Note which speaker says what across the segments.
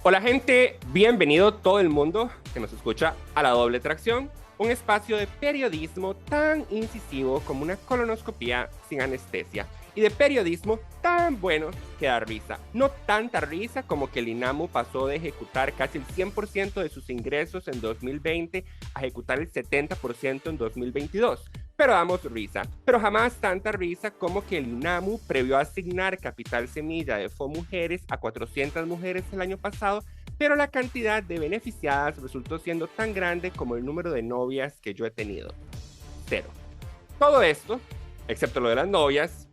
Speaker 1: Hola gente, bienvenido todo el mundo que nos escucha a La Doble Tracción, un espacio de periodismo tan incisivo como una colonoscopia sin anestesia y de periodismo tan bueno que da risa. No tanta risa como que el INAMU pasó de ejecutar casi el 100% de sus ingresos en 2020 a ejecutar el 70% en 2022. Pero damos risa, pero jamás tanta risa como que el INAMU previó asignar capital semilla de FOMujeres a 400 mujeres el año pasado, pero la cantidad de beneficiadas resultó siendo tan grande como el número de novias que yo he tenido. Cero. Todo esto, excepto lo de las novias,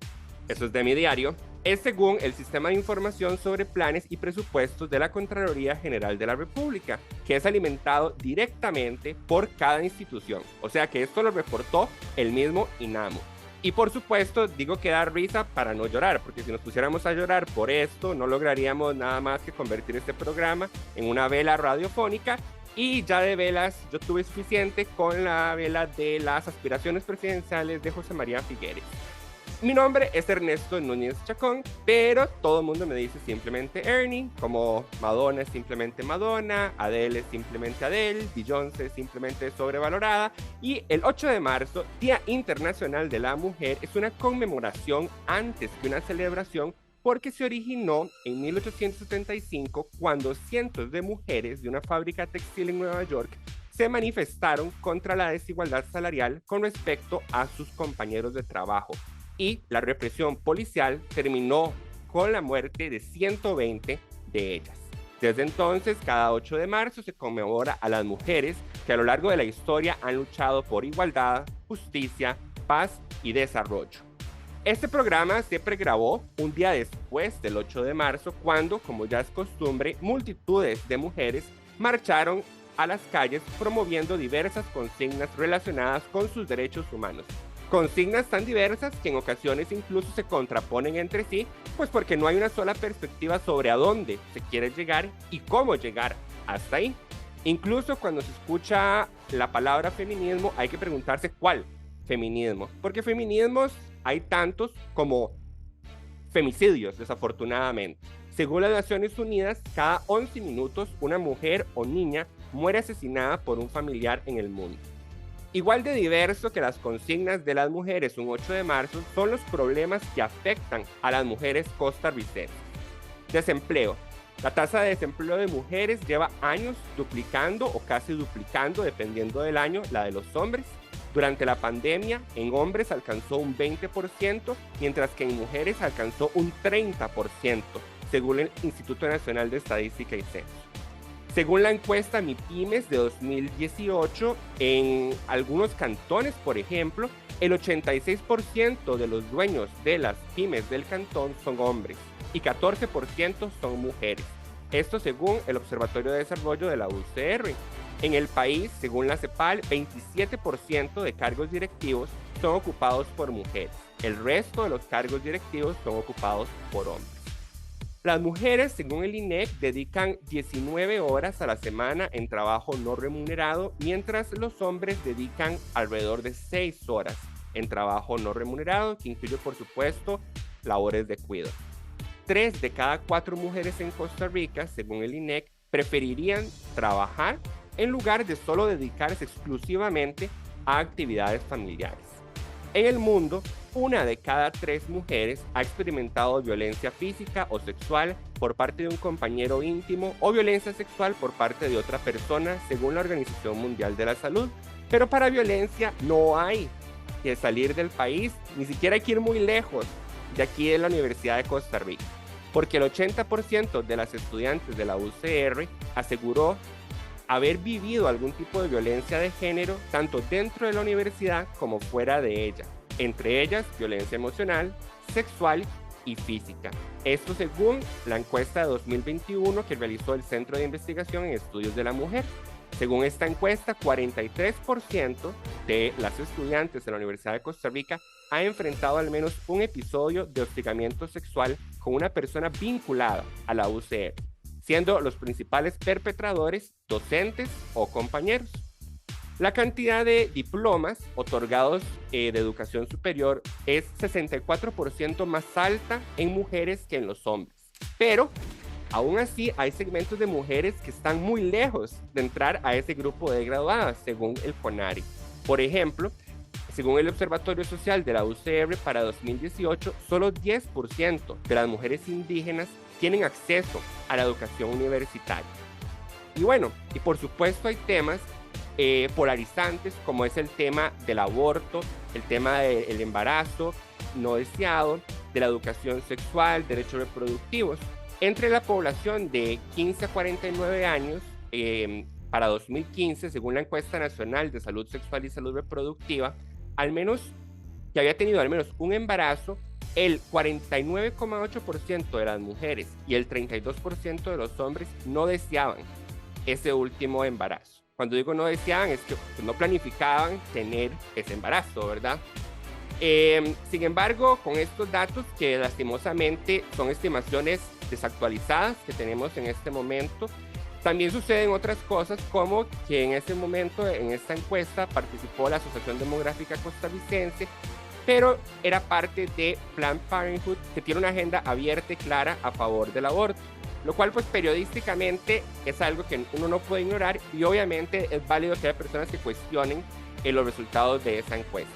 Speaker 1: eso es de mi diario, es según el Sistema de Información sobre Planes y Presupuestos de la Contraloría General de la República, que es alimentado directamente por cada institución. O sea que esto lo reportó el mismo INAMU. Y por supuesto, digo que da risa para no llorar, porque si nos pusiéramos a llorar por esto, no lograríamos nada más que convertir este programa en una vela radiofónica. Y ya de velas, yo tuve suficiente con la vela de las aspiraciones presidenciales de José María Figueres. Mi nombre es Ernesto Núñez Chacón, pero todo el mundo me dice simplemente Ernie, como Madonna es simplemente Madonna, Adele es simplemente Adele, Beyoncé es simplemente sobrevalorada, y el 8 de marzo, Día Internacional de la Mujer, es una conmemoración antes que una celebración porque se originó en 1875 cuando cientos de mujeres de una fábrica textil en Nueva York se manifestaron contra la desigualdad salarial con respecto a sus compañeros de trabajo. Y la represión policial terminó con la muerte de 120 de ellas. Desde entonces, cada 8 de marzo se conmemora a las mujeres que a lo largo de la historia han luchado por igualdad, justicia, paz y desarrollo. Este programa se pregrabó un día después del 8 de marzo, cuando, como ya es costumbre, multitudes de mujeres marcharon a las calles promoviendo diversas consignas relacionadas con sus derechos humanos. Consignas tan diversas que en ocasiones incluso se contraponen entre sí, pues porque no hay una sola perspectiva sobre a dónde se quiere llegar y cómo llegar hasta ahí. Incluso cuando se escucha la palabra feminismo, hay que preguntarse cuál feminismo, porque feminismos hay tantos como femicidios, desafortunadamente. Según las Naciones Unidas, cada 11 minutos una mujer o niña muere asesinada por un familiar en el mundo. Igual de diverso que las consignas de las mujeres un 8 de marzo son los problemas que afectan a las mujeres costarricenses. Desempleo. La tasa de desempleo de mujeres lleva años duplicando o casi duplicando, dependiendo del año, la de los hombres. Durante la pandemia, en hombres alcanzó un 20%, mientras que en mujeres alcanzó un 30%, según el Instituto Nacional de Estadística y Censo. Según la encuesta MIPYMES de 2018, en algunos cantones, por ejemplo, el 86% de los dueños de las pymes del cantón son hombres y 14% son mujeres. Esto según el Observatorio de Desarrollo de la UCR. En el país, según la CEPAL, 27% de cargos directivos son ocupados por mujeres. El resto de los cargos directivos son ocupados por hombres. Las mujeres, según el INEC, dedican 19 horas a la semana en trabajo no remunerado, mientras los hombres dedican alrededor de 6 horas en trabajo no remunerado, que incluye, por supuesto, labores de cuidado. 3 de cada 4 mujeres en Costa Rica, según el INEC, preferirían trabajar en lugar de solo dedicarse exclusivamente a actividades familiares. En el mundo, 1 de cada 3 mujeres ha experimentado violencia física o sexual por parte de un compañero íntimo o violencia sexual por parte de otra persona, según la Organización Mundial de la Salud. Pero para violencia no hay que salir del país, ni siquiera hay que ir muy lejos de aquí de la Universidad de Costa Rica, porque el 80% de las estudiantes de la UCR aseguró haber vivido algún tipo de violencia de género, tanto dentro de la universidad como fuera de ella, entre ellas violencia emocional, sexual y física. Esto según la encuesta de 2021 que realizó el Centro de Investigación en Estudios de la Mujer. Según esta encuesta, 43% de las estudiantes de la Universidad de Costa Rica ha enfrentado al menos un episodio de hostigamiento sexual con una persona vinculada a la UCR, siendo los principales perpetradores docentes o compañeros. La cantidad de diplomas otorgados de educación superior es 64% más alta en mujeres que en los hombres, pero Aún así, hay segmentos de mujeres que están muy lejos de entrar a ese grupo de graduadas, según el CONARE. Por ejemplo, según el Observatorio Social de la UCR, para 2018, solo 10% de las mujeres indígenas tienen acceso a la educación universitaria. Y bueno, y por supuesto hay temas polarizantes, como es el tema del aborto, el tema del embarazo no deseado, de la educación sexual, derechos reproductivos. Entre la población de 15 a 49 años, para 2015, según la encuesta nacional de salud sexual y salud reproductiva, al menos que había tenido al menos un embarazo, el 49,8% de las mujeres y el 32% de los hombres no deseaban ese último embarazo. Cuando digo no deseaban, es que no planificaban tener ese embarazo, ¿verdad? Sin embargo, con estos datos, que lastimosamente son estimaciones desactualizadas que tenemos en este momento, también suceden otras cosas, como que en ese momento, en esta encuesta, participó la Asociación Demográfica Costarricense, pero era parte de Planned Parenthood, que tiene una agenda abierta y clara a favor del aborto, lo cual pues periodísticamente es algo que uno no puede ignorar, y obviamente es válido que haya personas que cuestionen los resultados de esa encuesta.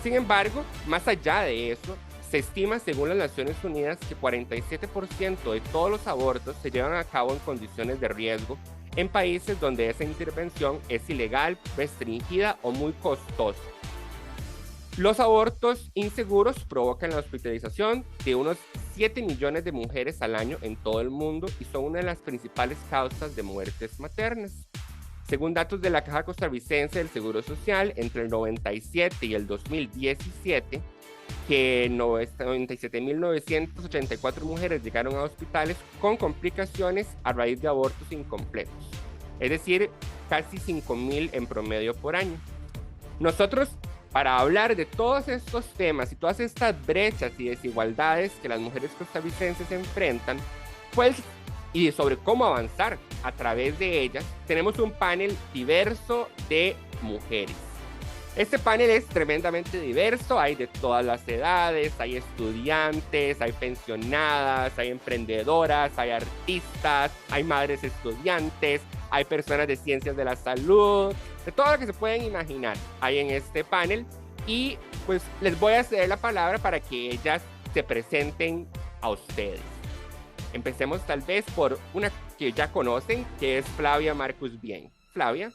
Speaker 1: Sin embargo, más allá de eso, se estima, según las Naciones Unidas, que 47% de todos los abortos se llevan a cabo en condiciones de riesgo en países donde esa intervención es ilegal, restringida o muy costosa. Los abortos inseguros provocan la hospitalización de unos 7 millones de mujeres al año en todo el mundo y son una de las principales causas de muertes maternas. Según datos de la Caja Costarricense del Seguro Social, entre el 97 y el 2017, que 97.984 mujeres llegaron a hospitales con complicaciones a raíz de abortos incompletos, es decir, casi 5.000 en promedio por año. Nosotros, para hablar de todos estos temas y todas estas brechas y desigualdades que las mujeres costarricenses enfrentan, pues, y sobre cómo avanzar a través de ellas, tenemos un panel diverso de mujeres. Este panel es tremendamente diverso, hay de todas las edades, hay estudiantes, hay pensionadas, hay emprendedoras, hay artistas, hay madres estudiantes, hay personas de ciencias de la salud, de todo lo que se pueden imaginar hay en este panel, y pues les voy a ceder la palabra para que ellas se presenten a ustedes. Empecemos tal vez por una que ya conocen, que es Flavia Marcus Bien. Flavia.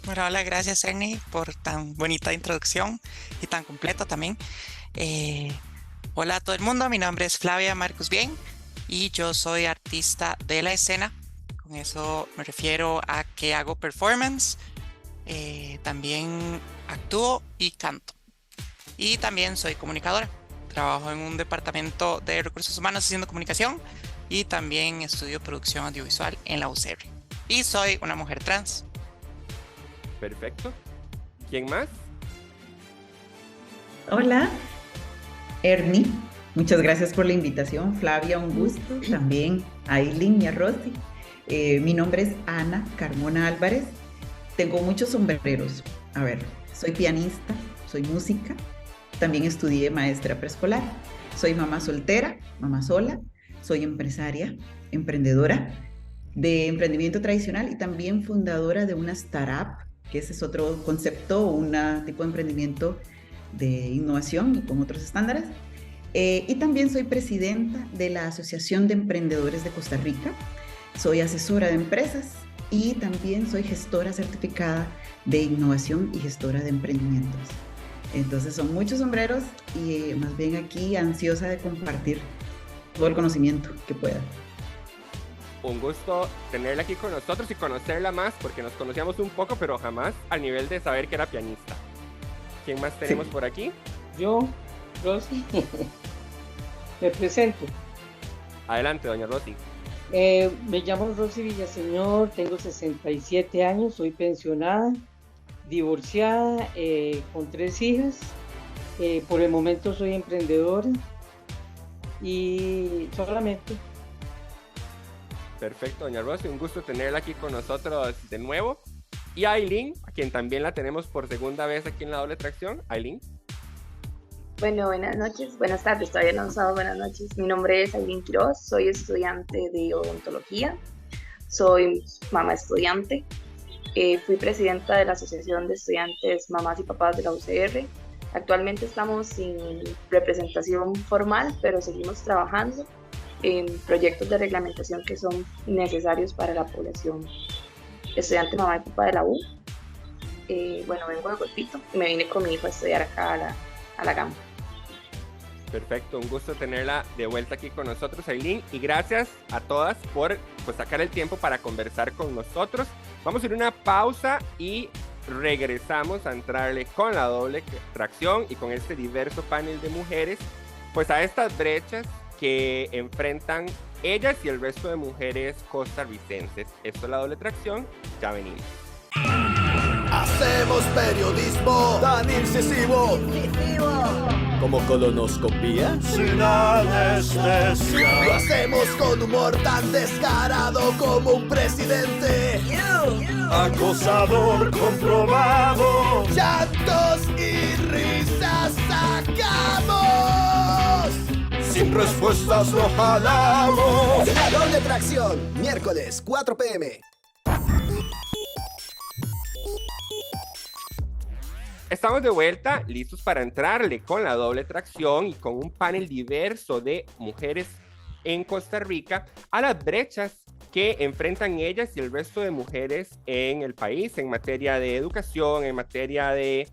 Speaker 2: Bueno, hola, gracias Ernie por tan bonita introducción y tan completa también. Hola a todo el mundo, mi nombre es Flavia Marcus Bien y yo soy artista de la escena. Con eso me refiero a que hago performance, también actúo y canto. Y también soy comunicadora. Trabajo en un departamento de recursos humanos haciendo comunicación y también estudio producción audiovisual en la UCR. Y soy una mujer trans.
Speaker 1: Perfecto. ¿Quién más?
Speaker 3: Hola, Ernie. Muchas gracias por la invitación. Flavia, un gusto. También a Aileen y a Rosy. Mi nombre es Ana Carmona Álvarez. Tengo muchos sombreros. A ver, soy pianista, soy música. También estudié maestra preescolar. Soy mamá soltera, mamá sola. Soy empresaria, emprendedora de emprendimiento tradicional y también fundadora de una startup, que ese es otro concepto, un tipo de emprendimiento de innovación con otros estándares. Y también soy presidenta de la Asociación de Emprendedores de Costa Rica. Soy asesora de empresas y también soy gestora certificada de innovación y gestora de emprendimientos. Entonces son muchos sombreros y más bien aquí ansiosa de compartir todo el conocimiento que pueda.
Speaker 1: Un gusto tenerla aquí con nosotros y conocerla más, porque nos conocíamos un poco, pero jamás al nivel de saber que era pianista. ¿Quién más tenemos por aquí?
Speaker 4: Yo, Rosy. Me presento.
Speaker 1: Adelante, doña Rosy.
Speaker 4: Me llamo Rosy Villaseñor, tengo 67 años, soy pensionada, divorciada, con 3 hijas. Por el momento soy emprendedora y solamente.
Speaker 1: Perfecto, doña Rosy, un gusto tenerla aquí con nosotros de nuevo. Y a Aileen, a quien también la tenemos por segunda vez aquí en La Doble Tracción. Aileen.
Speaker 5: Bueno, buenas noches, buenas tardes, todavía no han usado buenas noches. Mi nombre es Aileen Quiroz, soy estudiante de odontología, soy mamá estudiante, fui presidenta de la Asociación de Estudiantes Mamás y Papás de la UCR. Actualmente estamos sin representación formal, pero seguimos trabajando en proyectos de reglamentación que son necesarios para la población estudiante mamá y papá de la U. Bueno, vengo de Golfito y me vine con mi hijo a estudiar acá a la Gama.
Speaker 1: Perfecto, un gusto tenerla de vuelta aquí con nosotros, Aileen, y gracias a todas por sacar el tiempo para conversar con nosotros. Vamos a ir a una pausa y regresamos a entrarle con la doble tracción y con este diverso panel de mujeres, pues a estas brechas que enfrentan ellas y el resto de mujeres costarricenses. Esto es la doble tracción, ya venimos.
Speaker 6: Hacemos periodismo tan incisivo como colonoscopía sin anestesia. Lo hacemos con humor tan descarado como un presidente. Acosador comprobado. Llantos y risas sacamos. Sin respuestas lo jalamos. La doble tracción, miércoles 4 p.m.
Speaker 1: Estamos de vuelta, listos para entrarle con la doble tracción y con un panel diverso de mujeres en Costa Rica a las brechas que enfrentan ellas y el resto de mujeres en el país en materia de educación, en materia de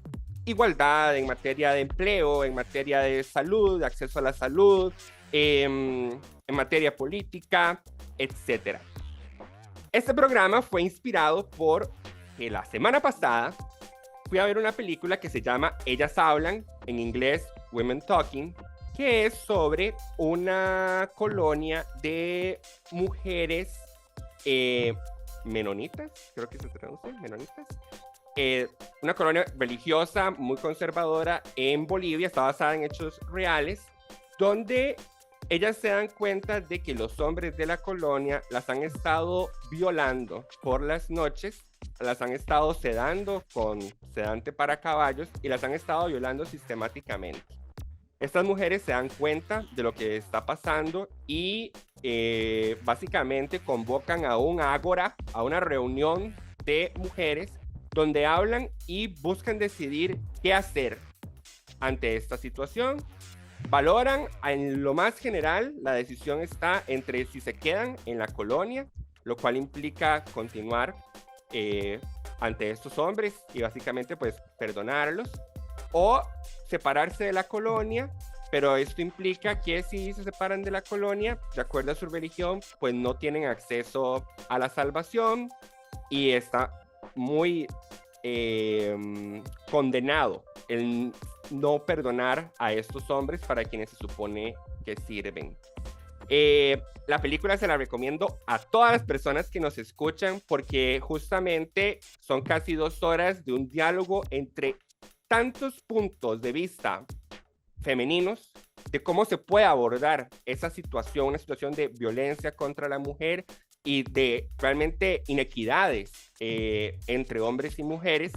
Speaker 1: igualdad, en materia de empleo, en materia de salud, de acceso a la salud, en materia política, etc. Este programa fue inspirado por que la semana pasada fui a ver una película que se llama Ellas Hablan, en inglés Women Talking, que es sobre una colonia de mujeres menonitas, creo que se traduce, menonitas. Una colonia religiosa muy conservadora en Bolivia, está basada en hechos reales, donde ellas se dan cuenta de que los hombres de la colonia las han estado violando por las noches, las han estado sedando con sedante para caballos y las han estado violando sistemáticamente. Estas mujeres se dan cuenta de lo que está pasando y básicamente convocan a un ágora, a una reunión de mujeres donde hablan y buscan decidir qué hacer ante esta situación. Valoran en lo más general, la decisión está entre si se quedan en la colonia, lo cual implica continuar ante estos hombres y básicamente pues perdonarlos, o separarse de la colonia, pero esto implica que si se separan de la colonia, de acuerdo a su religión, pues no tienen acceso a la salvación y está muy condenado el no perdonar a estos hombres para quienes se supone que sirven. La película se la recomiendo a todas las personas que nos escuchan porque justamente son casi 2 horas de un diálogo entre tantos puntos de vista femeninos de cómo se puede abordar esa situación, una situación de violencia contra la mujer y de realmente inequidades entre hombres y mujeres,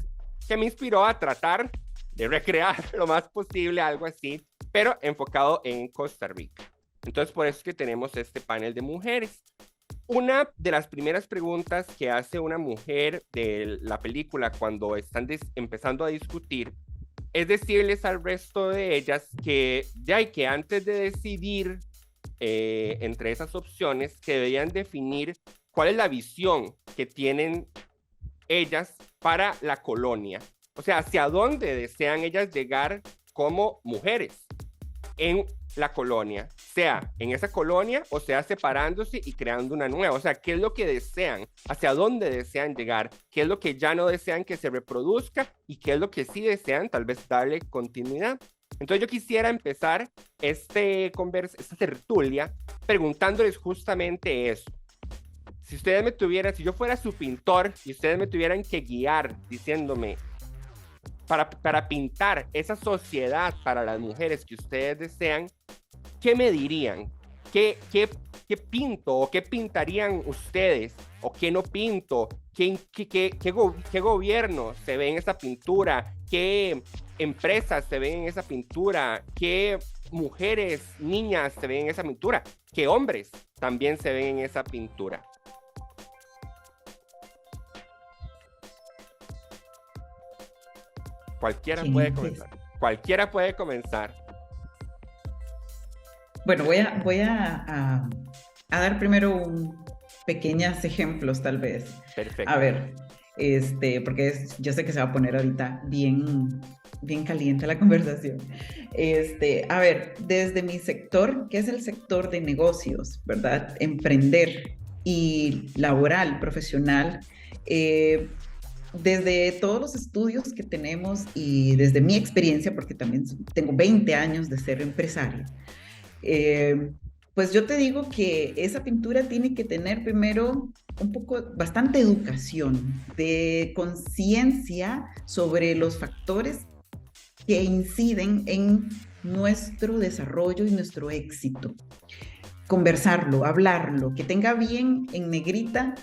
Speaker 1: que me inspiró a tratar de recrear lo más posible algo así, pero enfocado en Costa Rica. Entonces, por eso es que tenemos este panel de mujeres. Una de las primeras preguntas que hace una mujer de la película cuando están empezando a discutir es decirles al resto de ellas que antes de decidir entre esas opciones, que deberían definir cuál es la visión que tienen ellas para la colonia. O sea, hacia dónde desean ellas llegar como mujeres en la colonia, sea en esa colonia o sea separándose y creando una nueva. O sea, ¿qué es lo que desean? ¿Hacia dónde desean llegar? ¿Qué es lo que ya no desean que se reproduzca? ¿Y qué es lo que sí desean tal vez darle continuidad? Entonces yo quisiera empezar esta tertulia preguntándoles justamente eso. Si yo fuera su pintor y ustedes me tuvieran que guiar diciéndome para pintar esa sociedad para las mujeres que ustedes desean, ¿qué me dirían? ¿Qué pinto o qué pintarían ustedes? ¿O qué no pinto? ¿Qué gobierno se ve en esa pintura? ¿Qué empresas se ven en esa pintura, qué mujeres, niñas se ven en esa pintura, qué hombres también se ven en esa pintura. Cualquiera puede comenzar. Cualquiera puede comenzar.
Speaker 3: Bueno, voy a dar primero pequeños ejemplos, tal vez.
Speaker 1: Perfecto.
Speaker 3: A ver, porque yo sé que se va a poner ahorita bien, bien caliente la conversación. A ver, desde mi sector, que es el sector de negocios, ¿verdad? Emprender y laboral, profesional, desde todos los estudios que tenemos y desde mi experiencia, porque también tengo 20 años de ser empresaria, pues yo te digo que esa pintura tiene que tener primero bastante educación, de conciencia sobre los factores que inciden en nuestro desarrollo y nuestro éxito. Conversarlo, hablarlo, que tenga bien en negrita,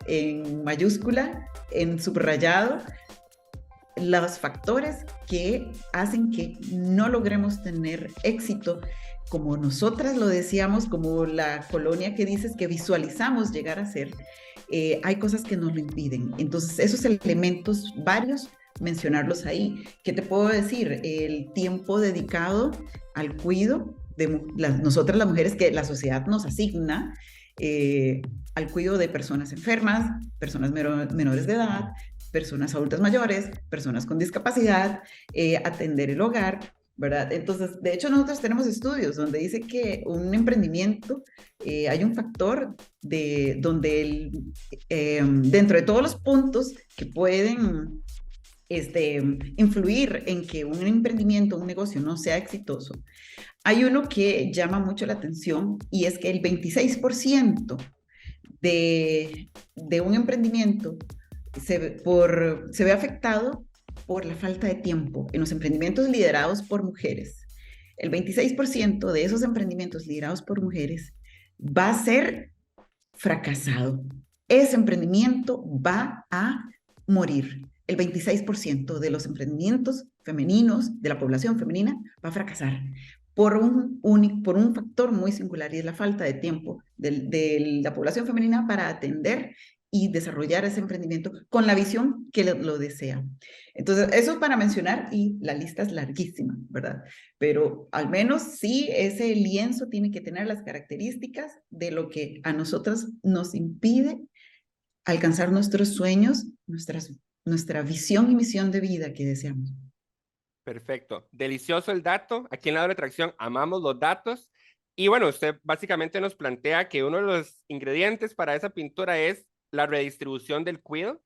Speaker 3: en mayúscula, en subrayado, los factores que hacen que no logremos tener éxito, como nosotras lo decíamos, como la colonia que dices que visualizamos llegar a ser. Hay cosas que nos lo impiden. Entonces, esos elementos, varios, mencionarlos ahí. ¿Qué te puedo decir? El tiempo dedicado al cuidado de nosotras las mujeres que la sociedad nos asigna, al cuidado de personas enfermas, personas menores de edad, personas adultas mayores, personas con discapacidad, atender el hogar, ¿verdad? Entonces, de hecho, nosotros tenemos estudios donde dice que un emprendimiento, hay un factor donde dentro de todos los puntos que pueden influir en que un emprendimiento, un negocio no sea exitoso, hay uno que llama mucho la atención y es que el 26% de un emprendimiento se ve afectado por la falta de tiempo en los emprendimientos liderados por mujeres. El 26% de esos emprendimientos liderados por mujeres va a ser fracasado. Ese emprendimiento va a morir. El 26% de los emprendimientos femeninos, de la población femenina, va a fracasar por un factor muy singular, y es la falta de tiempo de la población femenina para atender y desarrollar ese emprendimiento con la visión que lo desea. Entonces, eso es para mencionar, y la lista es larguísima, ¿verdad? Pero al menos sí, ese lienzo tiene que tener las características de lo que a nosotras nos impide alcanzar nuestros sueños, nuestra visión y misión de vida que deseamos.
Speaker 1: Perfecto. Delicioso el dato. Aquí en la doble atracción amamos los datos. Y bueno, usted básicamente nos plantea que uno de los ingredientes para esa pintura es la redistribución del cuidado,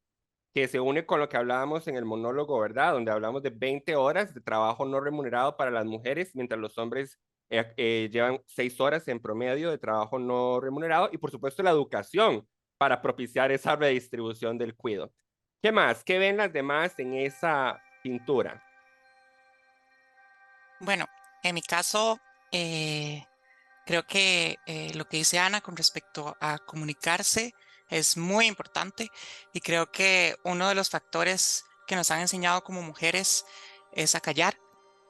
Speaker 1: que se une con lo que hablábamos en el monólogo, ¿verdad? Donde hablamos de 20 horas de trabajo no remunerado para las mujeres, mientras los hombres llevan 6 horas en promedio de trabajo no remunerado. Y por supuesto la educación para propiciar esa redistribución del cuidado. ¿Qué más? ¿Qué ven las demás en esa pintura?
Speaker 2: Bueno, en mi caso, creo que lo que dice Ana con respecto a comunicarse es muy importante, y creo que uno de los factores que nos han enseñado como mujeres es a callar,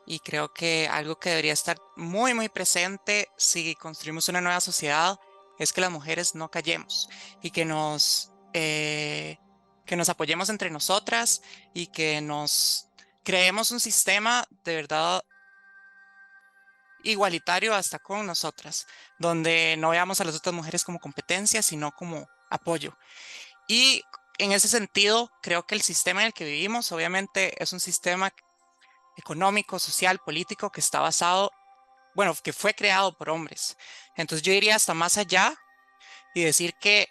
Speaker 2: y creo que algo que debería estar muy, muy presente si construimos una nueva sociedad es que las mujeres no callemos y que nos apoyemos entre nosotras y que nos creemos un sistema de verdad igualitario hasta con nosotras, donde no veamos a las otras mujeres como competencia, sino como apoyo. Y en ese sentido, creo que el sistema en el que vivimos, obviamente, es un sistema económico, social, político, que está basado, bueno, que fue creado por hombres. Entonces yo iría hasta más allá y decir que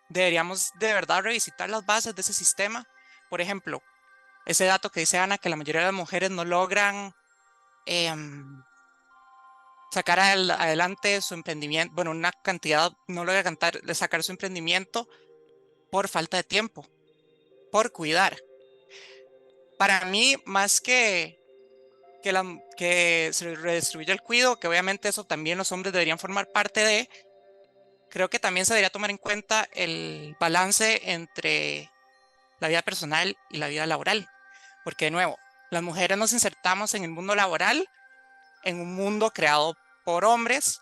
Speaker 2: deberíamos de verdad revisitar las bases de ese sistema. Por ejemplo, ese dato que dice Ana, que la mayoría de las mujeres no logran sacar adelante su emprendimiento, bueno, una cantidad no logra sacar su emprendimiento por falta de tiempo, por cuidar. Para mí, más que se redistribuya el cuidado, que obviamente eso también los hombres deberían formar parte de, creo que también se debería tomar en cuenta el balance entre la vida personal y la vida laboral. Porque de nuevo, Las mujeres nos insertamos en el mundo laboral, en un mundo creado por hombres,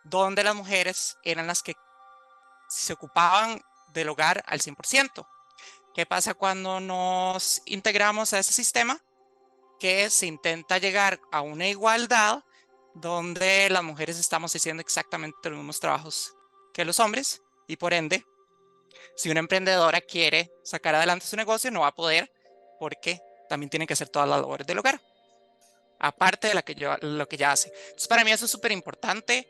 Speaker 2: donde las mujeres eran las que se ocupaban del hogar al 100%. ¿Qué pasa cuando nos integramos a ese sistema? Que se intenta llegar a una igualdad donde las mujeres estamos haciendo exactamente los mismos trabajos que los hombres y por ende, si una emprendedora quiere sacar adelante su negocio, no va a poder porque también tiene que hacer todas las labores del hogar, aparte de lo que ya hace. Entonces, para mí eso es súper importante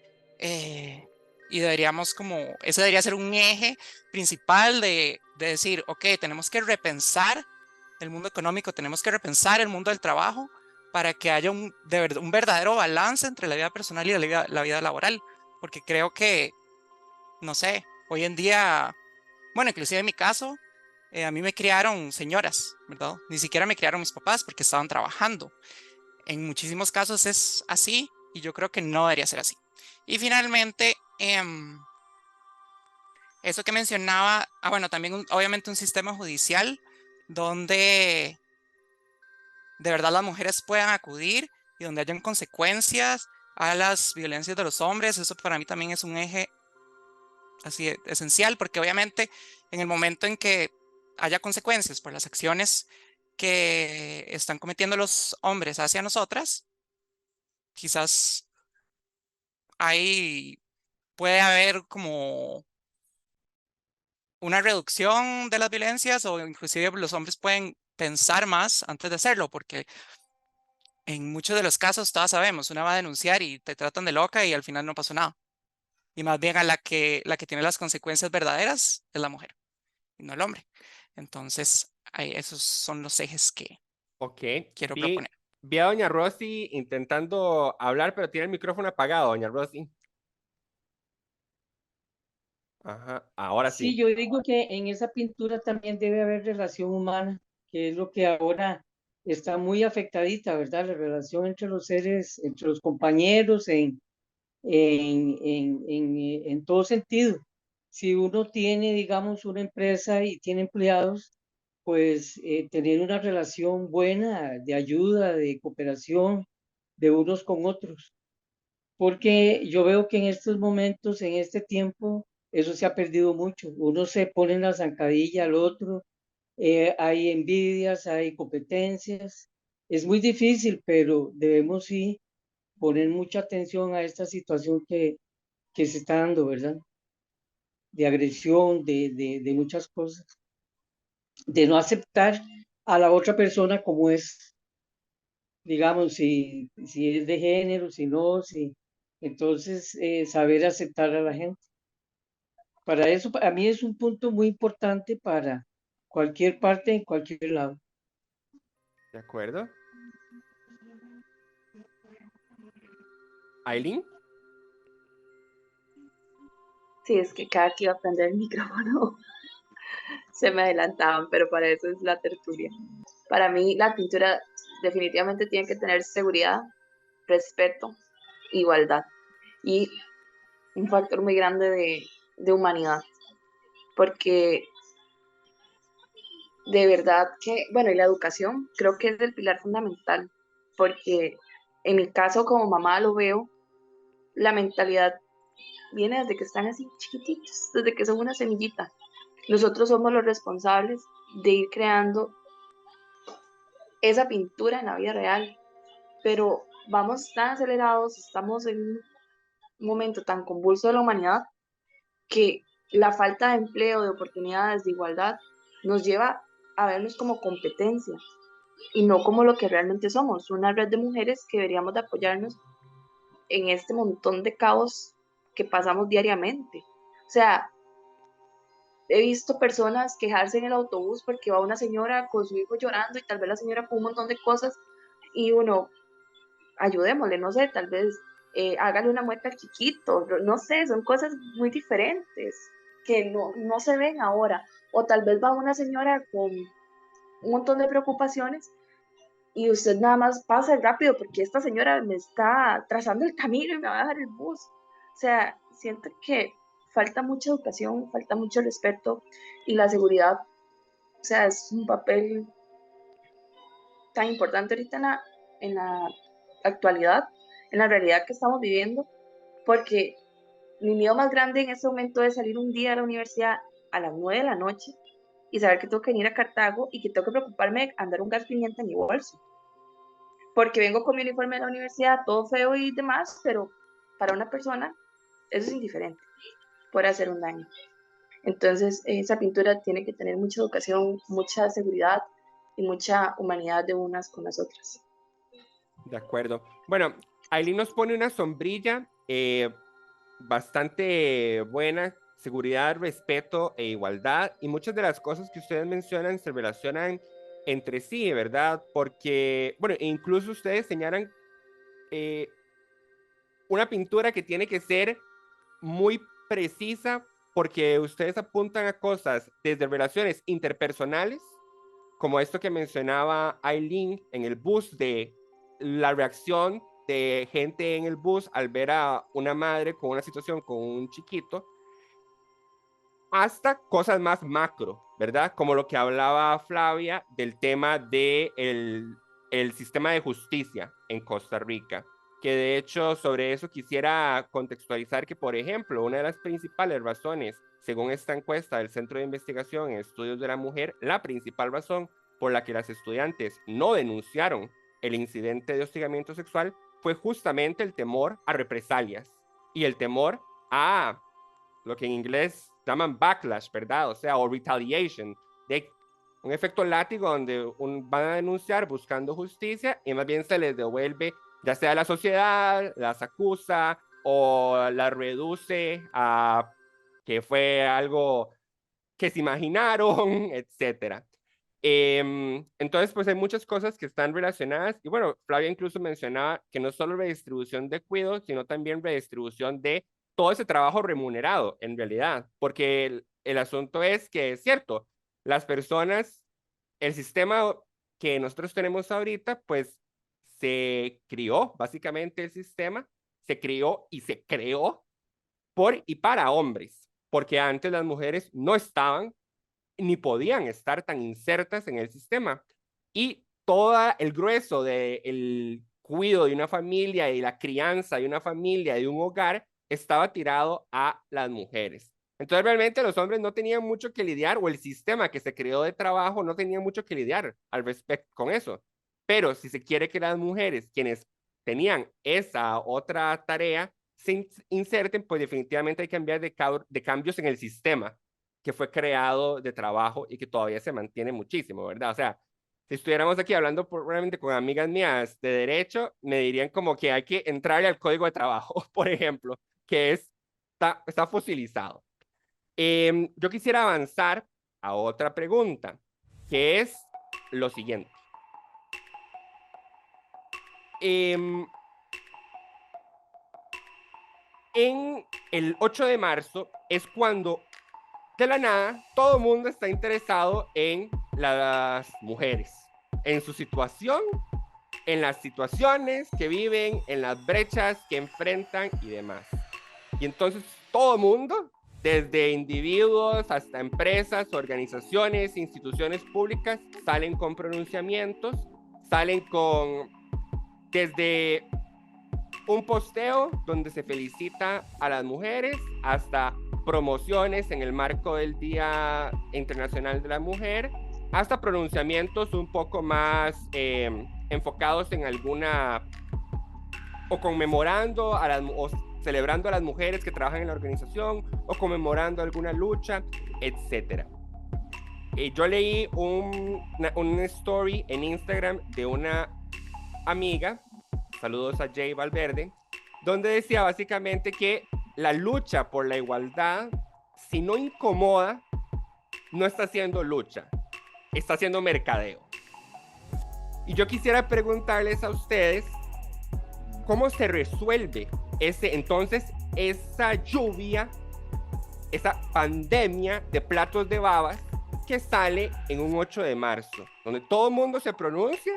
Speaker 2: y deberíamos ese debería ser un eje principal de decir, ok, tenemos que repensar el mundo económico, tenemos que repensar el mundo del trabajo para que haya un verdadero balance entre la vida personal y la vida laboral, porque creo que, no sé, hoy en día, bueno, inclusive en mi caso, a mí me criaron señoras, ¿verdad? Ni siquiera me criaron mis papás porque estaban trabajando. En muchísimos casos es así y yo creo que no debería ser así. Y finalmente, eso que mencionaba, bueno, también obviamente un sistema judicial donde de verdad las mujeres puedan acudir y donde hayan consecuencias a las violencias de los hombres. Eso para mí también es un eje así esencial, porque obviamente en el momento en que haya consecuencias por las acciones que están cometiendo los hombres hacia nosotras, quizás ahí puede haber como una reducción de las violencias o inclusive los hombres pueden pensar más antes de hacerlo, porque en muchos de los casos todas sabemos, una va a denunciar y te tratan de loca y al final no pasó nada. Y más bien la que tiene las consecuencias verdaderas es la mujer y no el hombre. Entonces, esos son los ejes que
Speaker 1: Ok,
Speaker 2: quiero
Speaker 1: vi,
Speaker 2: proponer.
Speaker 1: vi a doña Rosy intentando hablar, pero tiene el micrófono apagado, doña Rosy. Ajá, ahora
Speaker 4: Sí,
Speaker 1: sí.
Speaker 4: yo digo que en esa pintura también debe haber relación humana, que es lo que ahora está muy afectadita, ¿verdad? La relación entre los seres, entre los compañeros, en todo sentido. Si uno tiene, digamos, una empresa y tiene empleados, pues tener una relación buena de ayuda, de cooperación de unos con otros, porque yo veo que en estos momentos, en este tiempo, eso se ha perdido mucho. Uno se pone en la zancadilla al otro, hay envidias, hay competencias. Es muy difícil, pero debemos sí poner mucha atención a esta situación que se está dando, ¿verdad? De agresión, de muchas cosas, de no aceptar a la otra persona como es, digamos, si es de género, si no, si. Entonces, saber aceptar a la gente. Para eso, para mí es un punto muy importante para cualquier parte, en cualquier lado.
Speaker 1: ¿De acuerdo? ¿Aileen?
Speaker 5: Sí, es que cada que iba a prender el micrófono se me adelantaban, pero para eso es la tertulia. Para mí la pintura definitivamente tiene que tener seguridad, respeto, igualdad y un factor muy grande de humanidad, porque de verdad que, bueno, y la educación creo que es el pilar fundamental, porque en mi caso como mamá lo veo, la mentalidad viene desde que están así chiquititos, desde que son una semillita. Nosotros somos los responsables de ir creando esa pintura en la vida real, pero vamos tan acelerados, estamos en un momento tan convulso de la humanidad que la falta de empleo, de oportunidades, de igualdad, nos lleva a vernos como competencia y no como lo que realmente somos, una red de mujeres que deberíamos de apoyarnos en este montón de caos que pasamos diariamente. O sea, he visto personas quejarse en el autobús porque va una señora con su hijo llorando y tal vez la señora con un montón de cosas y uno, ayudémosle, no sé, tal vez hágale una mueca al chiquito, no sé, son cosas muy diferentes que no se ven ahora. O tal vez va una señora con un montón de preocupaciones y usted nada más pasa rápido porque esta señora me está trazando el camino y me va a dejar el bus. O sea, siento que falta mucha educación, falta mucho respeto y la seguridad, o sea, es un papel tan importante ahorita en la actualidad, en la realidad que estamos viviendo, porque mi miedo más grande en este momento es salir un día de la universidad a las 9 de la noche y saber que tengo que venir a Cartago y que tengo que preocuparme de andar un gas pimienta en mi bolso. Porque vengo con mi uniforme de la universidad, todo feo y demás, pero para una persona eso es indiferente, puede hacer un daño. Entonces, esa pintura tiene que tener mucha educación, mucha seguridad y mucha humanidad de unas con las otras.
Speaker 1: De acuerdo. Bueno, Aileen nos pone una sombrilla bastante buena, seguridad, respeto e igualdad, y muchas de las cosas que ustedes mencionan se relacionan entre sí, ¿verdad? Porque, bueno, incluso ustedes señalan una pintura que tiene que ser muy precisa porque ustedes apuntan a cosas desde relaciones interpersonales, como esto que mencionaba Aileen en el bus, de la reacción de gente en el bus al ver a una madre con una situación con un chiquito, hasta cosas más macro, ¿verdad? Como lo que hablaba Flavia del tema de el sistema de justicia en Costa Rica, que de hecho sobre eso quisiera contextualizar que, por ejemplo, una de las principales razones, según esta encuesta del Centro de Investigación en Estudios de la Mujer, la principal razón por la que las estudiantes no denunciaron el incidente de hostigamiento sexual fue justamente el temor a represalias y el temor a lo que en inglés llaman backlash, ¿verdad? O sea, o retaliation, de un efecto látigo donde van a denunciar buscando justicia y más bien se les devuelve, ya sea la sociedad las acusa o la reduce a que fue algo que se imaginaron, etcétera. Entonces, pues hay muchas cosas que están relacionadas y bueno, Flavia incluso mencionaba que no solo redistribución de cuidados, sino también redistribución de todo ese trabajo remunerado en realidad, porque el asunto es que es cierto, las personas, el sistema que nosotros tenemos ahorita, pues se crió, básicamente el sistema, se crió y se creó por y para hombres, porque antes las mujeres no estaban ni podían estar tan insertas en el sistema. Y todo el grueso del cuidado de una familia y la crianza de una familia, de un hogar, estaba tirado a las mujeres. Entonces realmente los hombres no tenían mucho que lidiar, o el sistema que se creó de trabajo no tenía mucho que lidiar al respecto con eso. Pero si se quiere que las mujeres, quienes tenían esa otra tarea, se inserten, pues definitivamente hay que cambiar de cambios en el sistema que fue creado de trabajo y que todavía se mantiene muchísimo, ¿verdad? O sea, si estuviéramos aquí hablando probablemente con amigas mías de derecho, me dirían como que hay que entrarle al código de trabajo, por ejemplo, que está fosilizado. Yo quisiera avanzar a otra pregunta, que es lo siguiente. En el 8 de marzo es cuando de la nada todo el mundo está interesado en las mujeres, en su situación, en las situaciones que viven, en las brechas que enfrentan y demás. Y entonces todo el mundo, desde individuos hasta empresas, organizaciones, instituciones públicas, salen con pronunciamientos, salen con desde un posteo donde se felicita a las mujeres hasta promociones en el marco del Día Internacional de la Mujer, hasta pronunciamientos un poco más enfocados en alguna o conmemorando a o celebrando a las mujeres que trabajan en la organización o conmemorando alguna lucha, etcétera. Yo leí un story en Instagram de una amiga, saludos a Jay Valverde, donde decía básicamente que la lucha por la igualdad, si no incomoda, no está haciendo lucha, está haciendo mercadeo. Y yo quisiera preguntarles a ustedes, ¿cómo se resuelve entonces esa lluvia, esa pandemia de platos de babas que sale en un 8 de marzo, donde todo el mundo se pronuncia,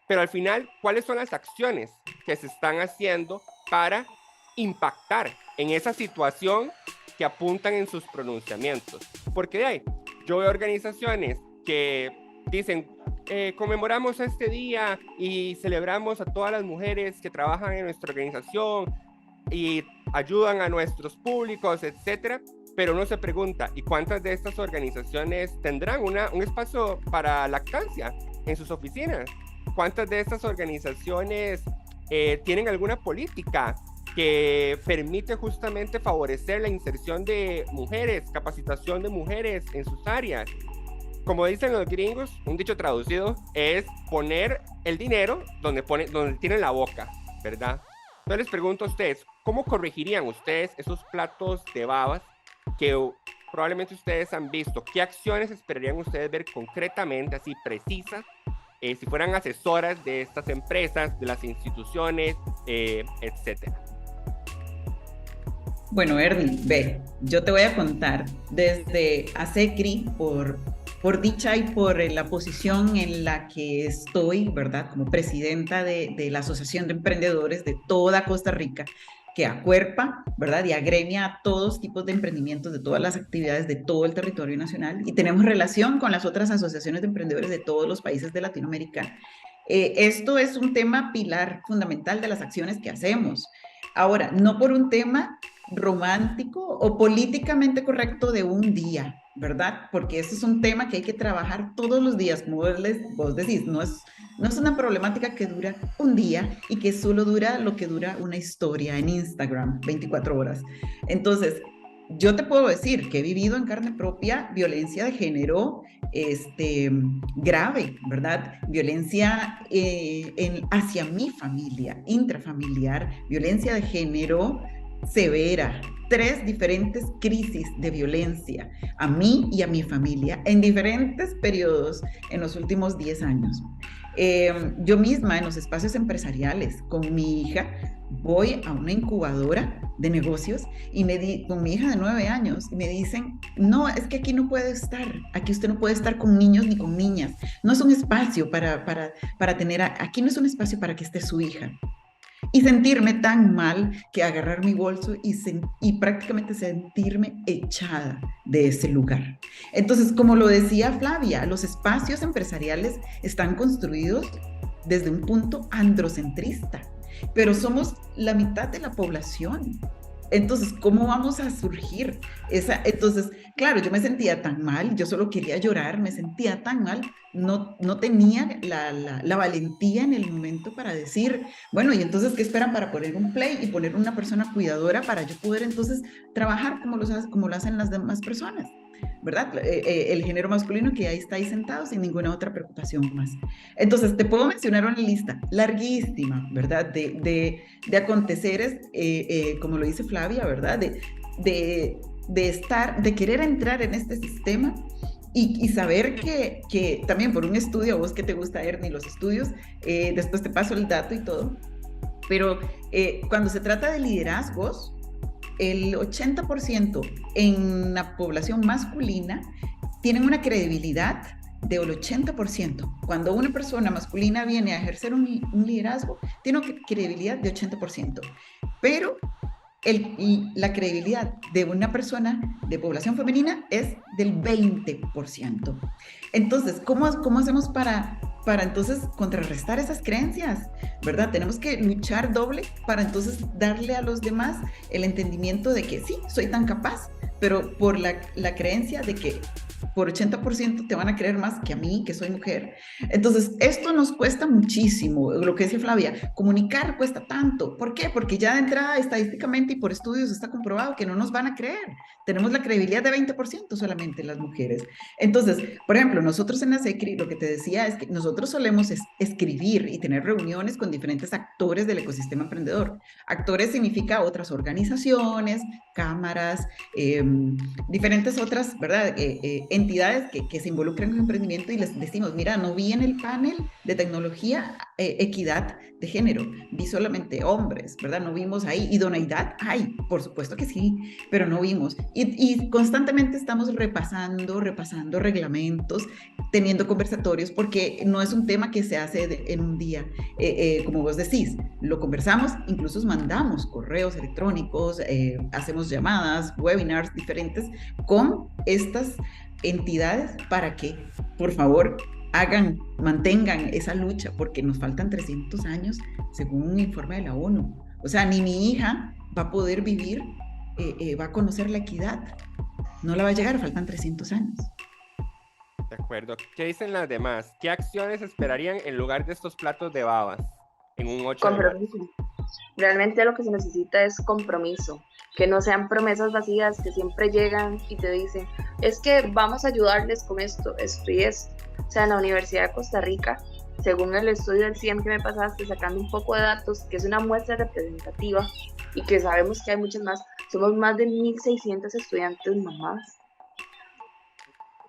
Speaker 1: pero al final, ¿cuáles son las acciones que se están haciendo para impactar en esa situación que apuntan en sus pronunciamientos? Porque yo veo organizaciones que dicen conmemoramos este día y celebramos a todas las mujeres que trabajan en nuestra organización y ayudan a nuestros públicos, etcétera, pero uno se pregunta, ¿y cuántas de estas organizaciones tendrán un espacio para lactancia en sus oficinas? ¿Cuántas de estas organizaciones tienen alguna política que permite justamente favorecer la inserción de mujeres, capacitación de mujeres en sus áreas? Como dicen los gringos, un dicho traducido es poner el dinero donde tienen la boca, ¿verdad? Entonces les pregunto a ustedes, ¿cómo corregirían ustedes esos platos de babas que probablemente ustedes han visto? ¿Qué acciones esperarían ustedes ver concretamente, así precisas, si fueran asesoras de estas empresas, de las instituciones, etcétera?
Speaker 3: Bueno, Ernie, ve, yo te voy a contar desde ASECRI, por dicha y por la posición en la que estoy, ¿verdad? Como presidenta de la Asociación de Emprendedores de toda Costa Rica, que acuerpa, ¿verdad? Y agremia a todos tipos de emprendimientos, de todas las actividades de todo el territorio nacional, y tenemos relación con las otras asociaciones de emprendedores de todos los países de Latinoamérica. Esto es un tema pilar fundamental de las acciones que hacemos. Ahora, no por un tema romántico o políticamente correcto de un día, ¿verdad? Porque este es un tema que hay que trabajar todos los días, como vos decís, no es una problemática que dura un día y que solo dura lo que dura una historia en Instagram, 24 horas. Entonces, yo te puedo decir que he vivido en carne propia violencia de género grave, ¿verdad? Violencia hacia mi familia, intrafamiliar, violencia de género severa, 3 diferentes crisis de violencia a mí y a mi familia en diferentes periodos en los últimos 10 años. Yo misma en los espacios empresariales con mi hija voy a una incubadora de negocios y con mi hija de 9 años y me dicen, no, es que aquí no puede estar, aquí usted no puede estar con niños ni con niñas, no es un espacio para tener, aquí no es un espacio para que esté su hija. Y sentirme tan mal que agarrar mi bolso y prácticamente sentirme echada de ese lugar. Entonces, como lo decía Flavia, los espacios empresariales están construidos desde un punto androcentrista, pero somos la mitad de la población. Entonces, ¿cómo vamos a surgir? Entonces, claro, yo me sentía tan mal, yo solo quería llorar, me sentía tan mal, no tenía la valentía en el momento para decir, bueno, y entonces, ¿qué esperan para poner un play y poner una persona cuidadora para yo poder entonces trabajar como lo hacen las demás personas? ¿Verdad? El género masculino que ahí está ahí sentado sin ninguna otra preocupación más. Entonces, te puedo mencionar una lista larguísima, ¿verdad? De aconteceres, como lo dice Flavia, ¿verdad? De querer entrar en este sistema y saber que también por un estudio, a vos que te gusta, Ernie, los estudios, después te paso el dato y todo, pero cuando se trata de liderazgos, el 80% en la población masculina tienen una credibilidad del 80%. Cuando una persona masculina viene a ejercer un liderazgo, tiene una credibilidad de 80%. Pero la credibilidad de una persona de población femenina es del 20%. Entonces, ¿cómo hacemos para entonces contrarrestar esas creencias? ¿Verdad? Tenemos que luchar doble para entonces darle a los demás el entendimiento de que sí, soy tan capaz, pero por la creencia de que por 80% te van a creer más que a mí, que soy mujer. Entonces, esto nos cuesta muchísimo, lo que decía Flavia, comunicar cuesta tanto. ¿Por qué? Porque ya de entrada, estadísticamente y por estudios está comprobado que no nos van a creer. Tenemos la credibilidad de 20% solamente las mujeres. Entonces, por ejemplo, nosotros en la SECRI, lo que te decía es que nosotros solemos escribir y tener reuniones con diferentes actores del ecosistema emprendedor. Actores significa otras organizaciones, cámaras, diferentes otras, ¿verdad? Entidades que se involucran en el emprendimiento y les decimos, mira, no vi en el panel de tecnología equidad de género, vi solamente hombres, ¿verdad? No vimos ahí. Idoneidad, hay, por supuesto que sí, pero no vimos. Y constantemente estamos repasando reglamentos, teniendo conversatorios, porque no es un tema que se hace en un día, como vos decís, lo conversamos, incluso mandamos correos electrónicos, hacemos llamadas, webinars diferentes con estas entidades para que, por favor, mantengan esa lucha, porque nos faltan 300 años, según un informe de la ONU. O sea, ni mi hija va a poder vivir, va a conocer la equidad. No la va a llegar, faltan 300 años.
Speaker 1: De acuerdo. ¿Qué dicen las demás? ¿Qué acciones esperarían en lugar de estos platos de babas en un 8 de marzo?
Speaker 5: Compromiso. Realmente lo que se necesita es compromiso, que no sean promesas vacías que siempre llegan y te dicen, es que vamos a ayudarles con esto y esto. O sea, en la Universidad de Costa Rica, según el estudio del CIEM que me pasaste, sacando un poco de datos, que es una muestra representativa y que sabemos que hay muchas más, somos más de 1.600 estudiantes mamás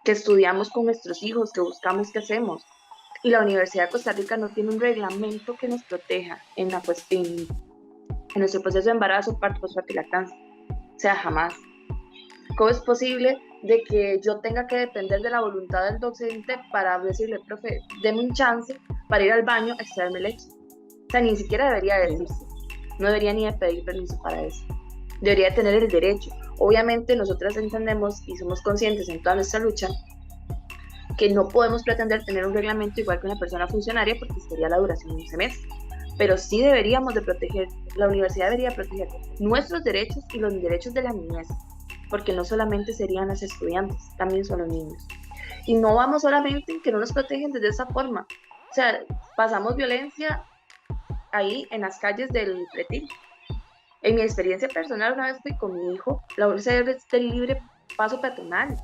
Speaker 5: que estudiamos con nuestros hijos, que buscamos qué hacemos. Y la Universidad de Costa Rica no tiene un reglamento que nos proteja en nuestro proceso de embarazo, parto, posparto y lactancia. O sea, jamás. ¿Cómo es posible de que yo tenga que depender de la voluntad del docente para decirle, profe, deme un chance para ir al baño a extraerme leche? O sea, ni siquiera debería decirse. No debería ni de pedir permiso para eso. Debería tener el derecho. Obviamente nosotras entendemos y somos conscientes en toda nuestra lucha que no podemos pretender tener un reglamento igual que una persona funcionaria porque sería la duración de un semestre. Pero sí deberíamos de proteger, la universidad debería proteger nuestros derechos y los derechos de la niñez, porque no solamente serían los estudiantes, también son los niños. Y no vamos solamente en que no nos protegen desde esa forma. O sea, pasamos violencia ahí en las calles del pretil. En mi experiencia personal, una vez fui con mi hijo, la bolsa es del libre paso peatonal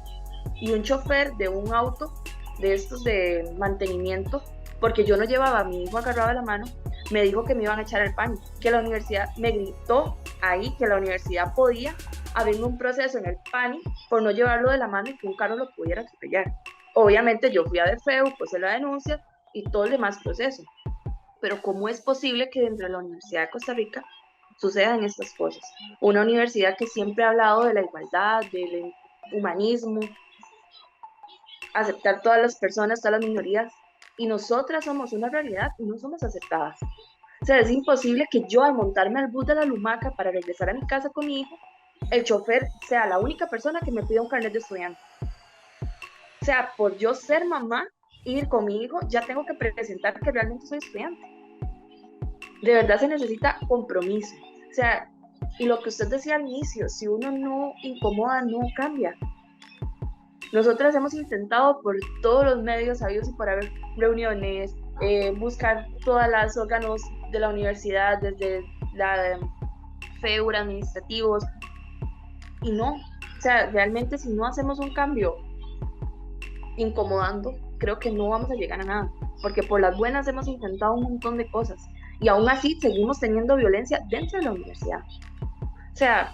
Speaker 5: y un chofer de un auto de estos de mantenimiento, porque yo no llevaba a mi hijo agarrado de la mano, me dijo que me iban a echar el paño, que la universidad me gritó ahí que la universidad podía abrirme un proceso en el PANI por no llevarlo de la mano y que un carro lo pudiera atropellar. Obviamente yo fui a DFEU, puse la denuncia y todo el demás proceso. Pero ¿cómo es posible que dentro de la Universidad de Costa Rica sucedan estas cosas? Una universidad que siempre ha hablado de la igualdad, del humanismo, aceptar todas las personas, todas las minorías, y nosotras somos una realidad y no somos aceptadas. O sea, es imposible que yo al montarme al bus de la Lumaca para regresar a mi casa con mi hijo, el chofer sea la única persona que me pida un carnet de estudiante. O sea, por yo ser mamá, ir con mi hijo, ya tengo que presentar que realmente soy estudiante. De verdad se necesita compromiso. O sea, y lo que usted decía al inicio, si uno no incomoda, no cambia. Nosotras hemos intentado por todos los medios habidos y por haber reuniones, buscar todos los órganos de la universidad, desde la FEUR, administrativos, y no. O sea, realmente si no hacemos un cambio incomodando, creo que no vamos a llegar a nada, porque por las buenas hemos intentado un montón de cosas, y aún así seguimos teniendo violencia dentro de la universidad. O sea,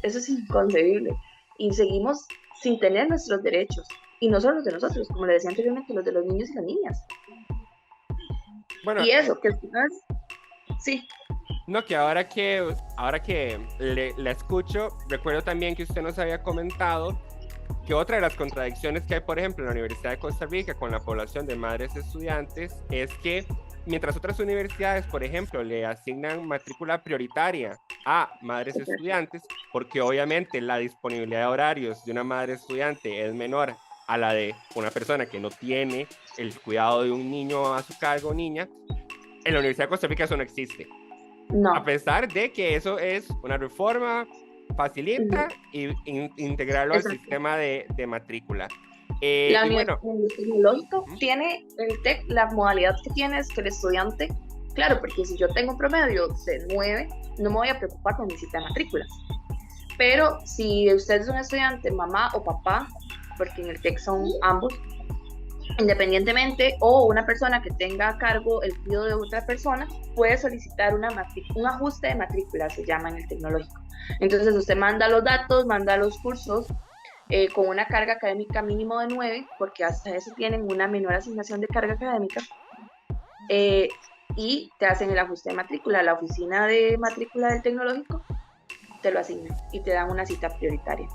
Speaker 5: eso es inconcebible, y seguimos sin tener nuestros derechos, y no solo los de nosotros, como le decía anteriormente, los de los niños y las niñas. Bueno, y eso, que sí.
Speaker 1: No, que ahora que la escucho, recuerdo también que usted nos había comentado que otra de las contradicciones que hay, por ejemplo, en la Universidad de Costa Rica con la población de madres estudiantes es que mientras otras universidades, por ejemplo, le asignan matrícula prioritaria a madres estudiantes, porque obviamente la disponibilidad de horarios de una madre estudiante es menor a la de una persona que no tiene el cuidado de un niño a su cargo, niña, en la Universidad de Costa Rica eso no existe. No. A pesar de que eso es una reforma, facilita y integrarlo al sistema de matrícula.
Speaker 5: El tecnológico tiene el TEC, la modalidad que tiene es que el estudiante, claro, porque si yo tengo un promedio de 9, no me voy a preocupar con mi cita de matrículas. Pero si usted es un estudiante, mamá o papá, porque en el TEC son ambos, independientemente, o una persona que tenga a cargo el cuidado de otra persona, puede solicitar un ajuste de matrícula, se llama en el tecnológico. Entonces usted manda los datos, manda los cursos con una carga académica mínimo de 9, porque hasta eso tienen una menor asignación de carga académica, y te hacen el ajuste de matrícula. La oficina de matrícula del tecnológico te lo asigna y te dan una cita prioritaria.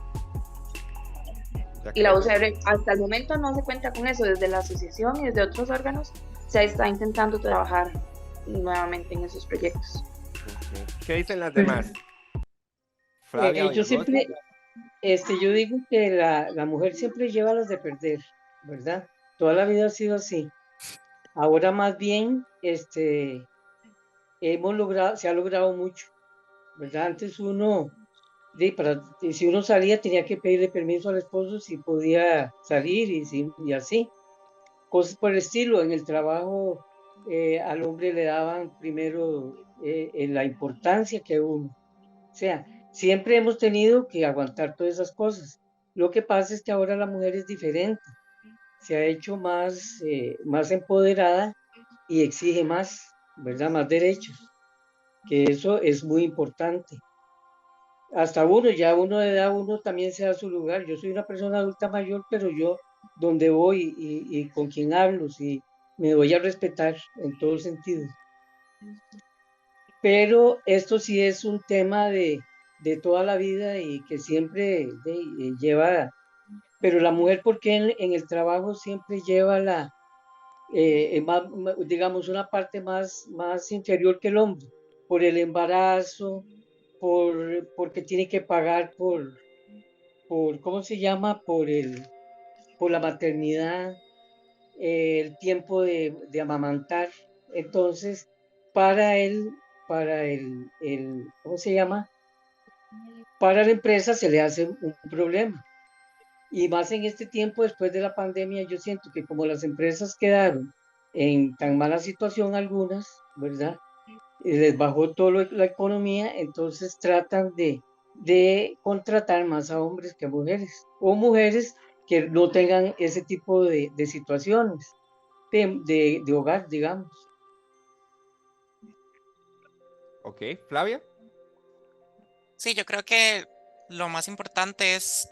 Speaker 5: Y la UCR hasta el momento no se cuenta con eso. Desde la asociación y desde otros órganos se está intentando trabajar nuevamente en esos proyectos.
Speaker 1: ¿Qué dicen las demás?
Speaker 4: Flavia, yo siempre, yo digo que la mujer siempre lleva las de perder, ¿verdad? Toda la vida ha sido así. Ahora más bien, se ha logrado mucho, ¿verdad? Antes uno, si uno salía tenía que pedirle permiso al esposo si podía salir y así. Cosas por el estilo. En el trabajo al hombre le daban primero la importancia que uno. O sea, siempre hemos tenido que aguantar todas esas cosas. Lo que pasa es que ahora la mujer es diferente, se ha hecho más empoderada y exige más, ¿verdad? Más derechos, que eso es muy importante. Hasta uno de edad, uno también se da su lugar. Yo soy una persona adulta mayor, pero yo donde voy y con quien hablo, sí, me doy a respetar en todo sentido. Pero esto sí es un tema de toda la vida y que siempre lleva, pero la mujer, porque en el trabajo siempre lleva digamos, una parte más inferior que el hombre, por el embarazo, porque tiene que pagar ¿cómo se llama? Por la maternidad, el tiempo de amamantar. Entonces, para ¿cómo se llama? Para la empresa se le hace un problema. Y más en este tiempo, después de la pandemia, yo siento que como las empresas quedaron en tan mala situación algunas, ¿verdad? Les bajó toda la economía, entonces tratan de contratar más a hombres que a mujeres, o mujeres que no tengan ese tipo de situaciones de hogar, digamos.
Speaker 1: Ok, Flavia.
Speaker 2: Sí, yo creo que lo más importante es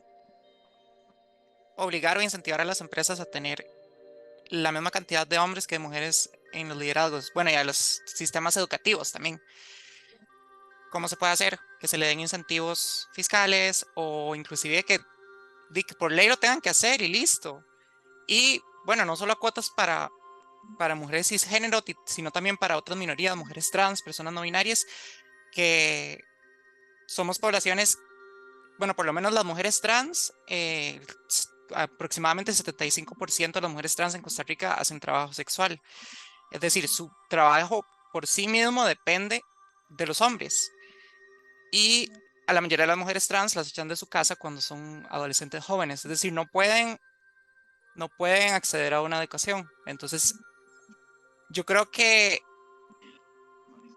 Speaker 2: obligar o incentivar a las empresas a tener la misma cantidad de hombres que de mujeres en los liderazgos. Bueno, y a los sistemas educativos también. ¿Cómo se puede hacer? Que se le den incentivos fiscales o inclusive que por ley lo tengan que hacer y listo. Y bueno, no solo cuotas para mujeres cisgénero, sino también para otras minorías, mujeres trans, personas no binarias, que somos poblaciones, bueno, por lo menos las mujeres trans, aproximadamente el 75% de las mujeres trans en Costa Rica hacen trabajo sexual. Es decir, su trabajo por sí mismo depende de los hombres. Y a la mayoría de las mujeres trans las echan de su casa cuando son adolescentes jóvenes. Es decir, no pueden acceder a una educación. Entonces, yo creo que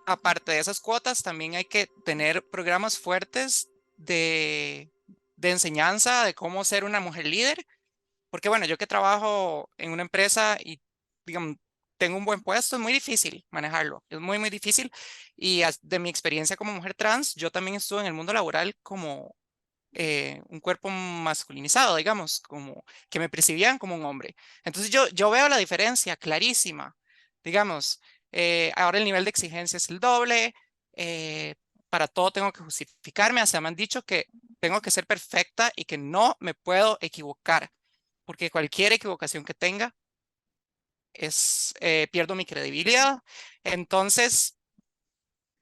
Speaker 2: aparte de esas cuotas, también hay que tener programas fuertes de enseñanza de cómo ser una mujer líder. Porque bueno, yo que trabajo en una empresa y digamos, tengo un buen puesto, es muy difícil manejarlo, es muy, muy difícil. Y de mi experiencia como mujer trans, yo también estuve en el mundo laboral como un cuerpo masculinizado, digamos, como que me percibían como un hombre. Entonces yo veo la diferencia clarísima, digamos, ahora el nivel de exigencia es el doble, eh, para todo tengo que justificarme, hasta me han dicho que tengo que ser perfecta y que no me puedo equivocar, porque cualquier equivocación que tenga pierdo mi credibilidad. Entonces,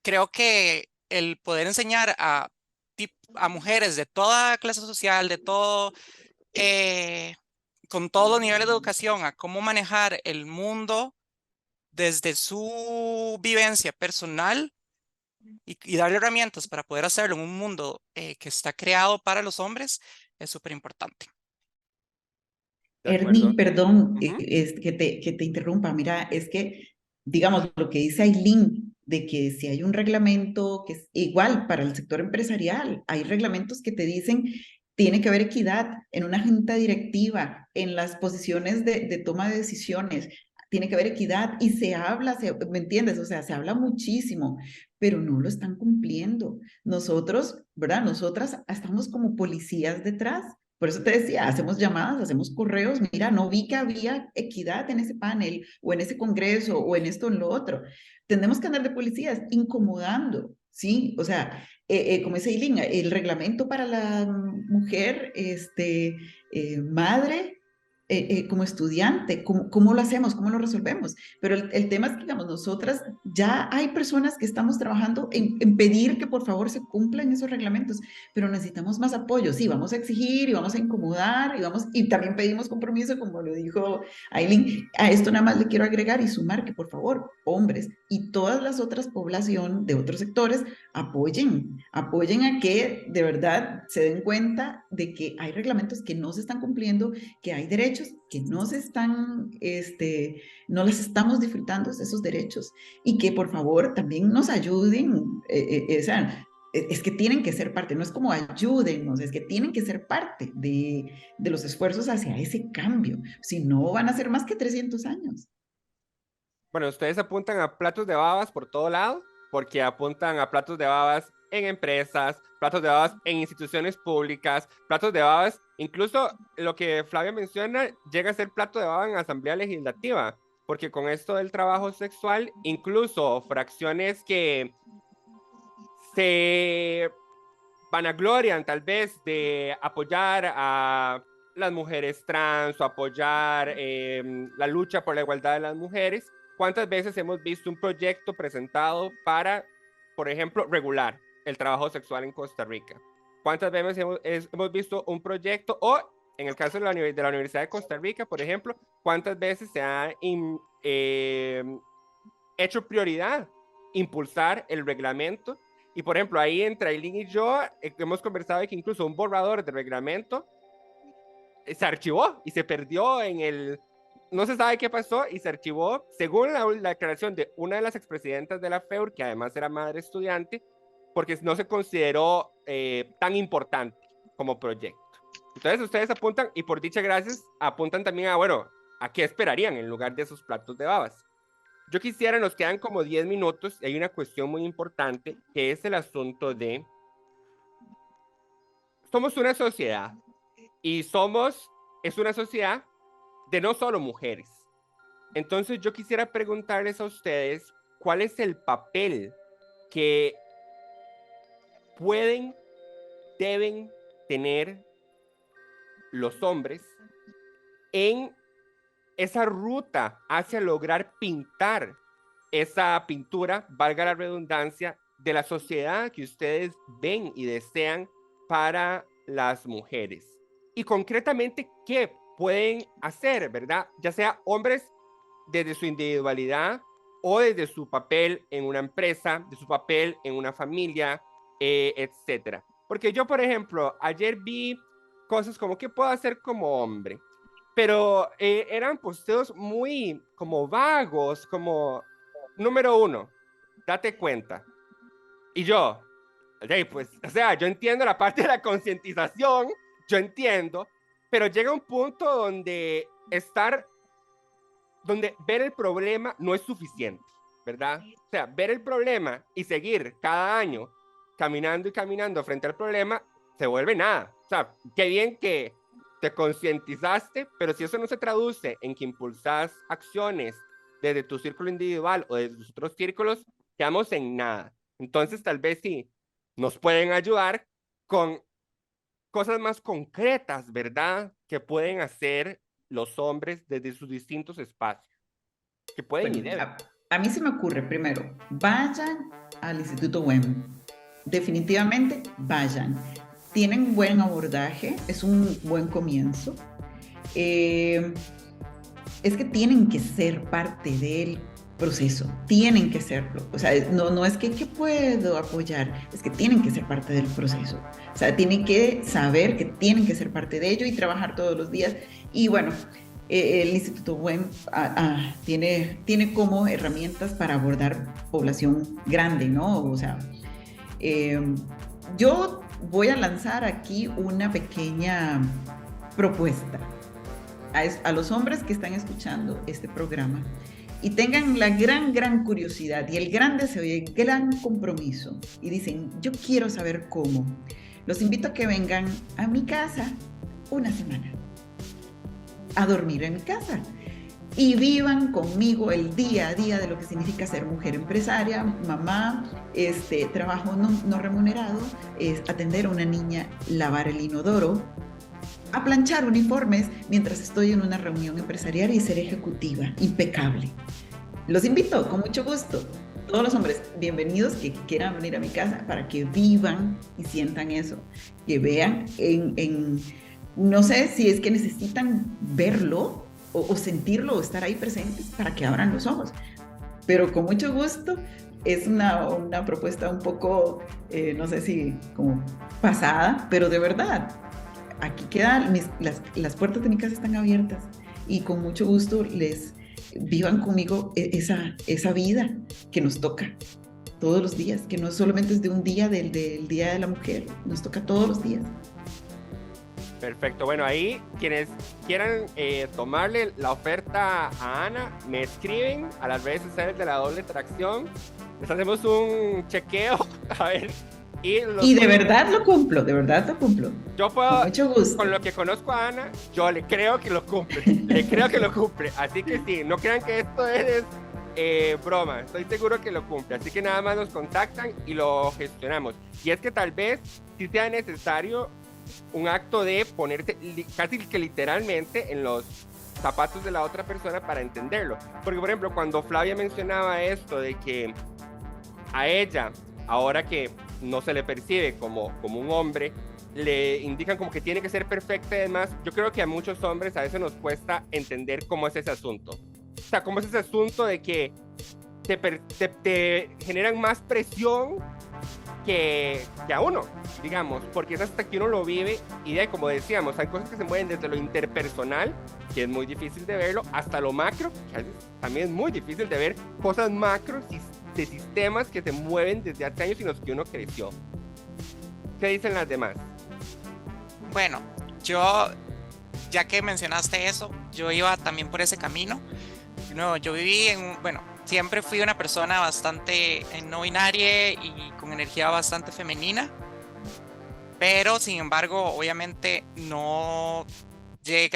Speaker 2: creo que el poder enseñar a mujeres de toda clase social, con todos los niveles de educación, a cómo manejar el mundo desde su vivencia personal y darle herramientas para poder hacerlo en un mundo que está creado para los hombres, es súper importante.
Speaker 1: De acuerdo.
Speaker 3: Ernie, perdón,
Speaker 1: Ujú.
Speaker 3: que te interrumpa. Mira, es que, digamos, lo que dice Aileen, de que si hay un reglamento que es igual para el sector empresarial, hay reglamentos que te dicen tiene que haber equidad en una junta directiva, en las posiciones de toma de decisiones, tiene que haber equidad y se habla, ¿me entiendes? O sea, se habla muchísimo, pero no lo están cumpliendo. Nosotros, ¿verdad? Nosotras estamos como policías detrás. Por eso te decía, hacemos llamadas, hacemos correos, mira, no vi que había equidad en ese panel o en ese congreso o en esto o en lo otro. Tenemos que andar de policías incomodando, ¿sí? O sea, como dice Eileen, el reglamento para la mujer madre como estudiante, ¿cómo lo hacemos? ¿Cómo lo resolvemos? Pero el tema es que, digamos, nosotras ya hay personas que estamos trabajando en pedir que por favor se cumplan esos reglamentos, pero necesitamos más apoyo. Sí, vamos a exigir y vamos a incomodar y también pedimos compromiso, como lo dijo Aileen. A esto nada más le quiero agregar y sumar que por favor, hombres y todas las otras población de otros sectores apoyen a que de verdad se den cuenta de que hay reglamentos que no se están cumpliendo, que hay derechos que no se están, no les estamos disfrutando esos derechos y que por favor también nos ayuden, o sea, es que tienen que ser parte, no es como ayúdennos, es que tienen que ser parte de los esfuerzos hacia ese cambio, si no van a ser más que 300 años.
Speaker 1: Bueno, ustedes apuntan a platos de babas por todo lado, porque apuntan a platos de babas en empresas, platos de babas en instituciones públicas, platos de babas, incluso lo que Flavia menciona, llega a ser plato de baba en Asamblea Legislativa, porque con esto del trabajo sexual, incluso fracciones que se vanaglorian tal vez de apoyar a las mujeres trans o apoyar la lucha por la igualdad de las mujeres, ¿cuántas veces hemos visto un proyecto presentado para, por ejemplo, regular el trabajo sexual en Costa Rica? ¿Cuántas veces hemos visto un proyecto, o en el caso de la Universidad de Costa Rica, por ejemplo, cuántas veces se ha hecho prioridad impulsar el reglamento? Y por ejemplo, ahí entre Aileen y yo hemos conversado de que incluso un borrador de reglamento se archivó y se perdió no se sabe qué pasó y se archivó, según la declaración de una de las expresidentas de la FEUR, que además era madre estudiante, porque no se consideró tan importante como proyecto. Entonces ustedes apuntan, y por dicha gracias, apuntan también a qué esperarían en lugar de esos platos de babas. Yo quisiera, nos quedan como 10 minutos, y hay una cuestión muy importante, que es el asunto de, somos una sociedad, y es una sociedad de no solo mujeres. Entonces yo quisiera preguntarles a ustedes, ¿cuál es el papel que deben tener los hombres en esa ruta hacia lograr pintar esa pintura, valga la redundancia, de la sociedad que ustedes ven y desean para las mujeres? Y concretamente, ¿qué pueden hacer, verdad? Ya sea hombres desde su individualidad o desde su papel en una empresa, de su papel en una familia, etcétera. Porque yo, por ejemplo, ayer vi cosas como ¿qué puedo hacer como hombre? Pero eran posteos muy como vagos, como número 1, date cuenta. Y yo, pues, o sea, yo entiendo la parte de la concientización, yo entiendo, pero llega un punto donde ver el problema no es suficiente, ¿verdad? O sea, ver el problema y seguir cada año caminando y caminando frente al problema se vuelve nada. O sea, qué bien que te concientizaste, pero si eso no se traduce en que impulsas acciones desde tu círculo individual o desde tus otros círculos, quedamos en nada. Entonces, tal vez sí nos pueden ayudar con cosas más concretas, ¿verdad? Que pueden hacer los hombres desde sus distintos espacios. Que pueden y deben.
Speaker 3: A mí se me ocurre, primero, vayan al Instituto WEM. Definitivamente, vayan. Tienen buen abordaje, es un buen comienzo. Es que tienen que ser parte del proceso, tienen que serlo. O sea, no es que puedo apoyar, es que tienen que ser parte del proceso. O sea, tienen que saber que tienen que ser parte de ello y trabajar todos los días. Y bueno, el Instituto WEM tiene como herramientas para abordar población grande, ¿no? O sea, yo voy a lanzar aquí una pequeña propuesta a los hombres que están escuchando este programa y tengan la gran curiosidad y el gran deseo y el gran compromiso y dicen, yo quiero saber cómo. Los invito a que vengan a mi casa una semana a dormir en mi casa y vivan conmigo el día a día de lo que significa ser mujer empresaria, mamá, trabajo no remunerado, atender a una niña, lavar el inodoro, a planchar uniformes mientras estoy en una reunión empresarial y ser ejecutiva, impecable. Los invito, con mucho gusto. Todos los hombres bienvenidos que quieran venir a mi casa para que vivan y sientan eso, que vean no sé si es que necesitan verlo o sentirlo o estar ahí presentes para que abran los ojos. Pero con mucho gusto, es una propuesta un poco, no sé si como pasada, pero de verdad, aquí quedan, las puertas de mi casa están abiertas y con mucho gusto vivan conmigo esa vida que nos toca todos los días, que no solamente es de un día, del Día de la Mujer, nos toca todos los días.
Speaker 1: Perfecto, bueno, ahí quienes quieran tomarle la oferta a Ana, me escriben a las redes sociales de La Doble Tracción, les hacemos un chequeo, a ver. Y de verdad lo cumplo, Yo puedo, con mucho gusto. Con lo que conozco a Ana, yo le creo que lo cumple, así que sí, no crean que esto es broma, estoy seguro que lo cumple, así que nada más nos contactan y lo gestionamos. Y es que tal vez si sea necesario un acto de ponerse casi que literalmente en los zapatos de la otra persona para entenderlo, porque por ejemplo cuando Flavia mencionaba esto de que a ella, ahora que no se le percibe como un hombre, le indican como que tiene que ser perfecta y demás, yo creo que a muchos hombres a veces nos cuesta entender cómo es ese asunto, o sea, cómo es ese asunto de que te generan más presión que a uno, digamos, porque es hasta que uno lo vive y de, como decíamos, hay cosas que se mueven desde lo interpersonal, que es muy difícil de verlo, hasta lo macro, que también es muy difícil de ver cosas macros de sistemas que se mueven desde hace años y en los que uno creció. ¿Qué dicen las demás?
Speaker 2: Bueno, yo, ya que mencionaste eso, yo iba también por ese camino. No, yo viví siempre fui una persona bastante no binaria y con energía bastante femenina, pero sin embargo, obviamente no se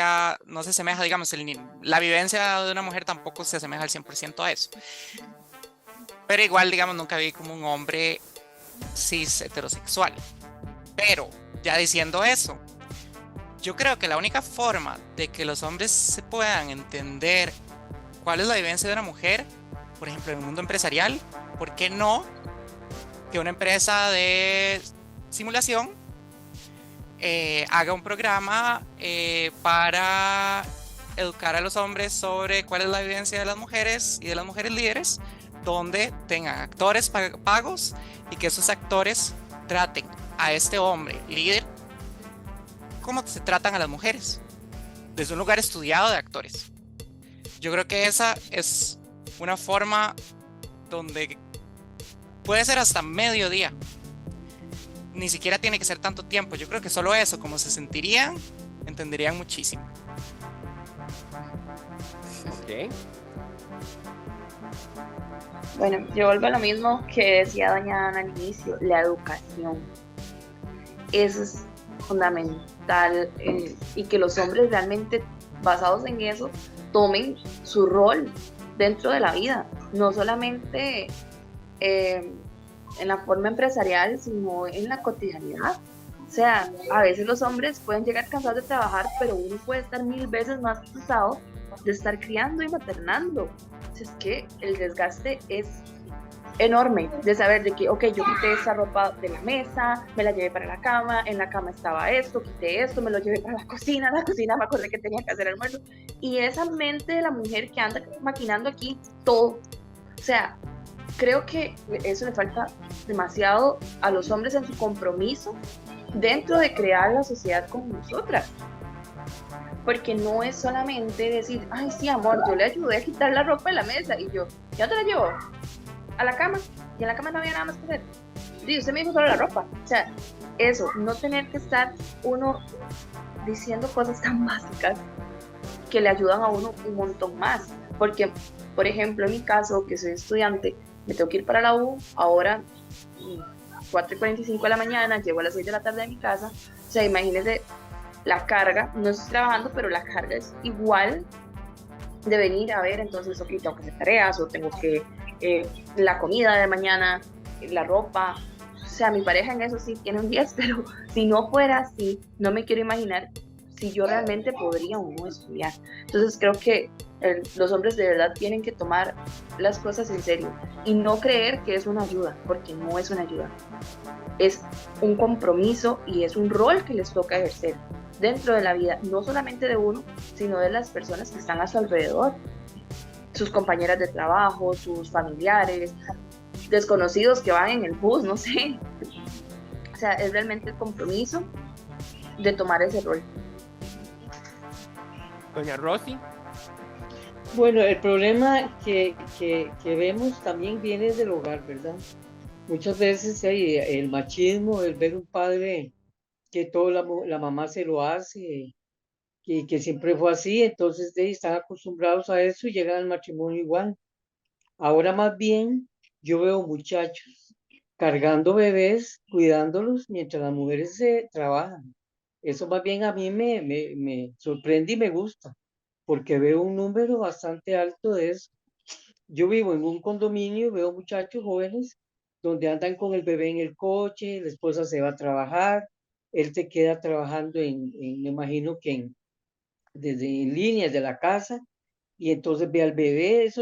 Speaker 2: asemeja, digamos, la vivencia de una mujer tampoco se asemeja al 100% a eso. Pero igual, digamos, nunca vi como un hombre cis heterosexual. Pero, ya diciendo eso, yo creo que la única forma de que los hombres se puedan entender cuál es la vivencia de una mujer, por ejemplo, en el mundo empresarial, ¿por qué no que una empresa de simulación haga un programa para educar a los hombres sobre cuál es la vivencia de las mujeres y de las mujeres líderes, donde tengan actores pagos y que esos actores traten a este hombre líder como se tratan a las mujeres, desde un lugar estudiado de actores. Yo creo que esa es una forma donde puede ser hasta mediodía, ni siquiera tiene que ser tanto tiempo. Yo creo que solo eso, como se sentirían, entenderían muchísimo.
Speaker 1: Ok.
Speaker 5: Bueno, yo vuelvo a lo mismo que decía doña Ana al inicio, la educación. Eso es fundamental, y que los hombres realmente, basados en eso, tomen su rol dentro de la vida, no solamente en la forma empresarial, sino en la cotidianidad. O sea, a veces los hombres pueden llegar cansados de trabajar, pero uno puede estar 1000 veces más cansado de estar criando y maternando. Entonces, es que el desgaste es enorme, de saber de que, ok, yo quité esa ropa de la mesa, me la llevé para la cama, en la cama estaba esto, quité esto, me lo llevé para la cocina me acordé que tenía que hacer almuerzo, y esa mente de la mujer que anda maquinando aquí todo. O sea, creo que eso le falta demasiado a los hombres en su compromiso dentro de crear la sociedad con nosotras, porque no es solamente decir, ay sí amor, yo le ayudé a quitar la ropa de la mesa y yo, ¿ya te la llevo? A la cama, y en la cama no había nada más que hacer. Sí, usted me dijo solo la ropa. O sea, eso, no tener que estar uno diciendo cosas tan básicas que le ayudan a uno un montón más. Porque, por ejemplo, en mi caso, que soy estudiante, me tengo que ir para la U, ahora 4:45 de la mañana, llego a las 6 de la tarde de mi casa. O sea, imagínense la carga, no estoy trabajando, pero la carga es igual de venir a ver, entonces, ok, tengo que hacer tareas, o tengo que la comida de mañana, la ropa. O sea, mi pareja en eso sí tiene un 10, pero si no fuera así, no me quiero imaginar si yo realmente podría o no estudiar. Entonces creo que los hombres de verdad tienen que tomar las cosas en serio y no creer que es una ayuda, porque no es una ayuda. Es un compromiso y es un rol que les toca ejercer dentro de la vida, no solamente de uno, sino de las personas que están a su alrededor, sus compañeras de trabajo, sus familiares, desconocidos que van en el bus, no sé. O sea, es realmente el compromiso de tomar ese rol.
Speaker 1: Doña Rosy.
Speaker 4: Bueno, el problema que vemos también viene del hogar, ¿verdad? Muchas veces el machismo, el ver un padre que todo la mamá se lo hace, que siempre fue así, entonces están acostumbrados a eso y llegan al matrimonio igual. Ahora más bien yo veo muchachos cargando bebés, cuidándolos mientras las mujeres se trabajan. Eso más bien a mí me sorprende y me gusta, porque veo un número bastante alto de eso. Yo vivo en un condominio y veo muchachos jóvenes donde andan con el bebé en el coche, la esposa se va a trabajar, él se queda trabajando me imagino que desde en línea, de la casa, y entonces ve al bebé,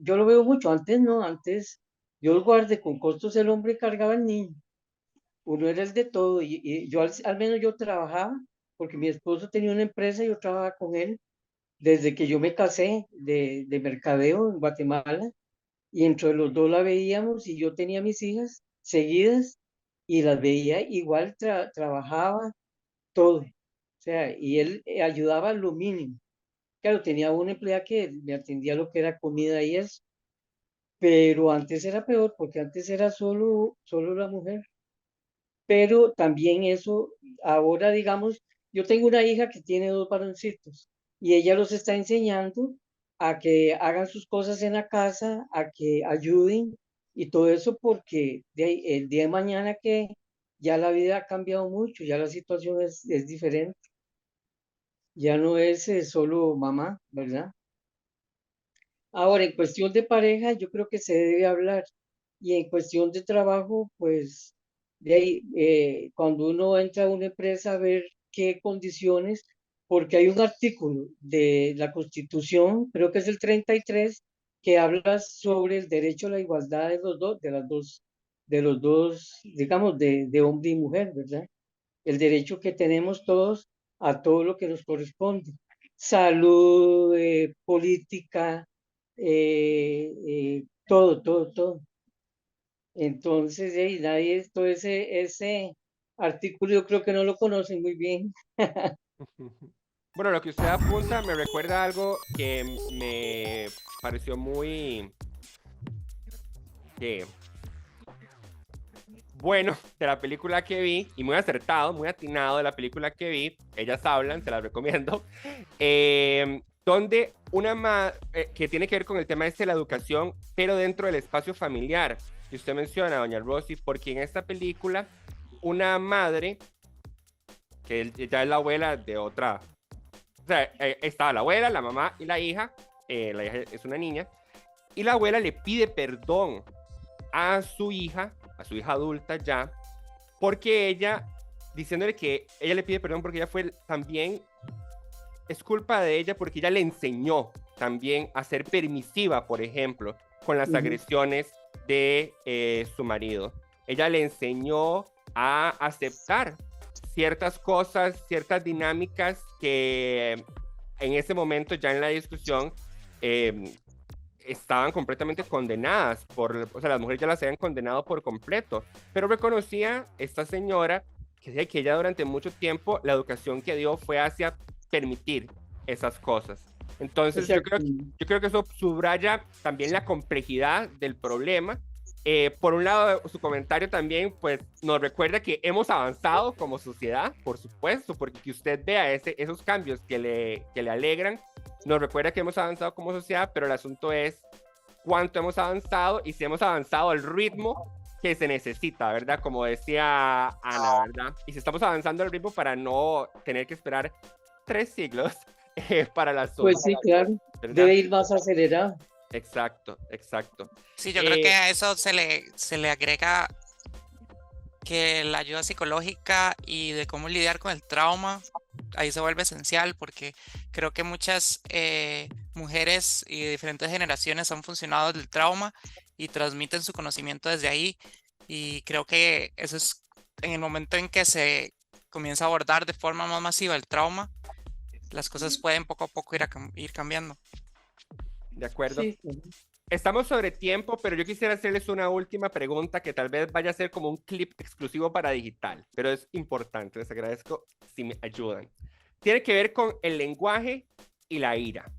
Speaker 4: yo lo veo mucho, antes no, antes Dios guarde, con costos el hombre cargaba al niño, uno era el de todo, y yo al menos yo trabajaba, porque mi esposo tenía una empresa y yo trabajaba con él, desde que yo me casé de mercadeo en Guatemala, y entre los dos la veíamos, y yo tenía mis hijas seguidas, y las veía igual, trabajaba todo, o sea, y él ayudaba lo mínimo. Claro, tenía una empleada que me atendía lo que era comida y eso, pero antes era peor, porque antes era solo la mujer. Pero también eso, ahora digamos, yo tengo una hija que tiene 2 varoncitos y ella los está enseñando a que hagan sus cosas en la casa, a que ayuden y todo eso porque el día de mañana que ya la vida ha cambiado mucho, ya la situación es diferente, ya no es solo mamá, ¿verdad? Ahora, en cuestión de pareja, yo creo que se debe hablar. Y en cuestión de trabajo, pues, de ahí, cuando uno entra a una empresa, a ver qué condiciones, porque hay un artículo de la Constitución, creo que es el 33, que habla sobre el derecho a la igualdad de los dos, de los dos, digamos, de hombre y mujer, ¿verdad? El derecho que tenemos todos a todo lo que nos corresponde. Salud, política, todo. Entonces, todo ese artículo yo creo que no lo conocen muy bien.
Speaker 1: Bueno, lo que usted apunta me recuerda algo que me pareció muy bueno de la película que vi, y muy acertado, muy atinado de la película que vi. Ellas hablan, se las recomiendo. Donde que tiene que ver con el tema de la educación, pero dentro del espacio familiar, que usted menciona, doña Rosy, porque en esta película, una madre, que ya es la abuela de otra, o sea, estaba la abuela, la mamá y la hija es una niña, y la abuela le pide perdón a su hija adulta ya, porque ella, diciéndole que ella le pide perdón porque ella fue también, es culpa de ella porque ella le enseñó también a ser permisiva, por ejemplo, con las agresiones de su marido. Ella le enseñó a aceptar ciertas cosas, ciertas dinámicas que en ese momento ya en la discusión estaban completamente condenadas o sea, las mujeres ya las habían condenado por completo, pero reconocía esta señora que ella durante mucho tiempo la educación que dio fue hacia permitir esas cosas. Entonces yo creo que eso subraya también la complejidad del problema. Por un lado, su comentario también pues nos recuerda que hemos avanzado como sociedad, por supuesto, porque que usted vea esos cambios que le alegran, nos recuerda que hemos avanzado como sociedad, pero el asunto es cuánto hemos avanzado y si hemos avanzado al ritmo que se necesita, ¿verdad? Como decía Ana, ¿verdad? Y si estamos avanzando al ritmo para no tener que esperar 3 siglos para la suma.
Speaker 4: Pues sí, claro, ¿verdad? Debe ir más acelerado.
Speaker 1: Exacto.
Speaker 2: Sí, yo creo que a eso se le agrega que la ayuda psicológica y de cómo lidiar con el trauma ahí se vuelve esencial porque creo que muchas mujeres y de diferentes generaciones han funcionado del trauma y transmiten su conocimiento desde ahí. Y creo que eso es en el momento en que se comienza a abordar de forma más masiva el trauma, las cosas pueden poco a poco ir cambiando.
Speaker 1: De acuerdo.
Speaker 4: Sí, sí.
Speaker 1: Estamos sobre tiempo, pero yo quisiera hacerles una última pregunta que tal vez vaya a ser como un clip exclusivo para digital, pero es importante, les agradezco si me ayudan. Tiene que ver con el lenguaje y la ira.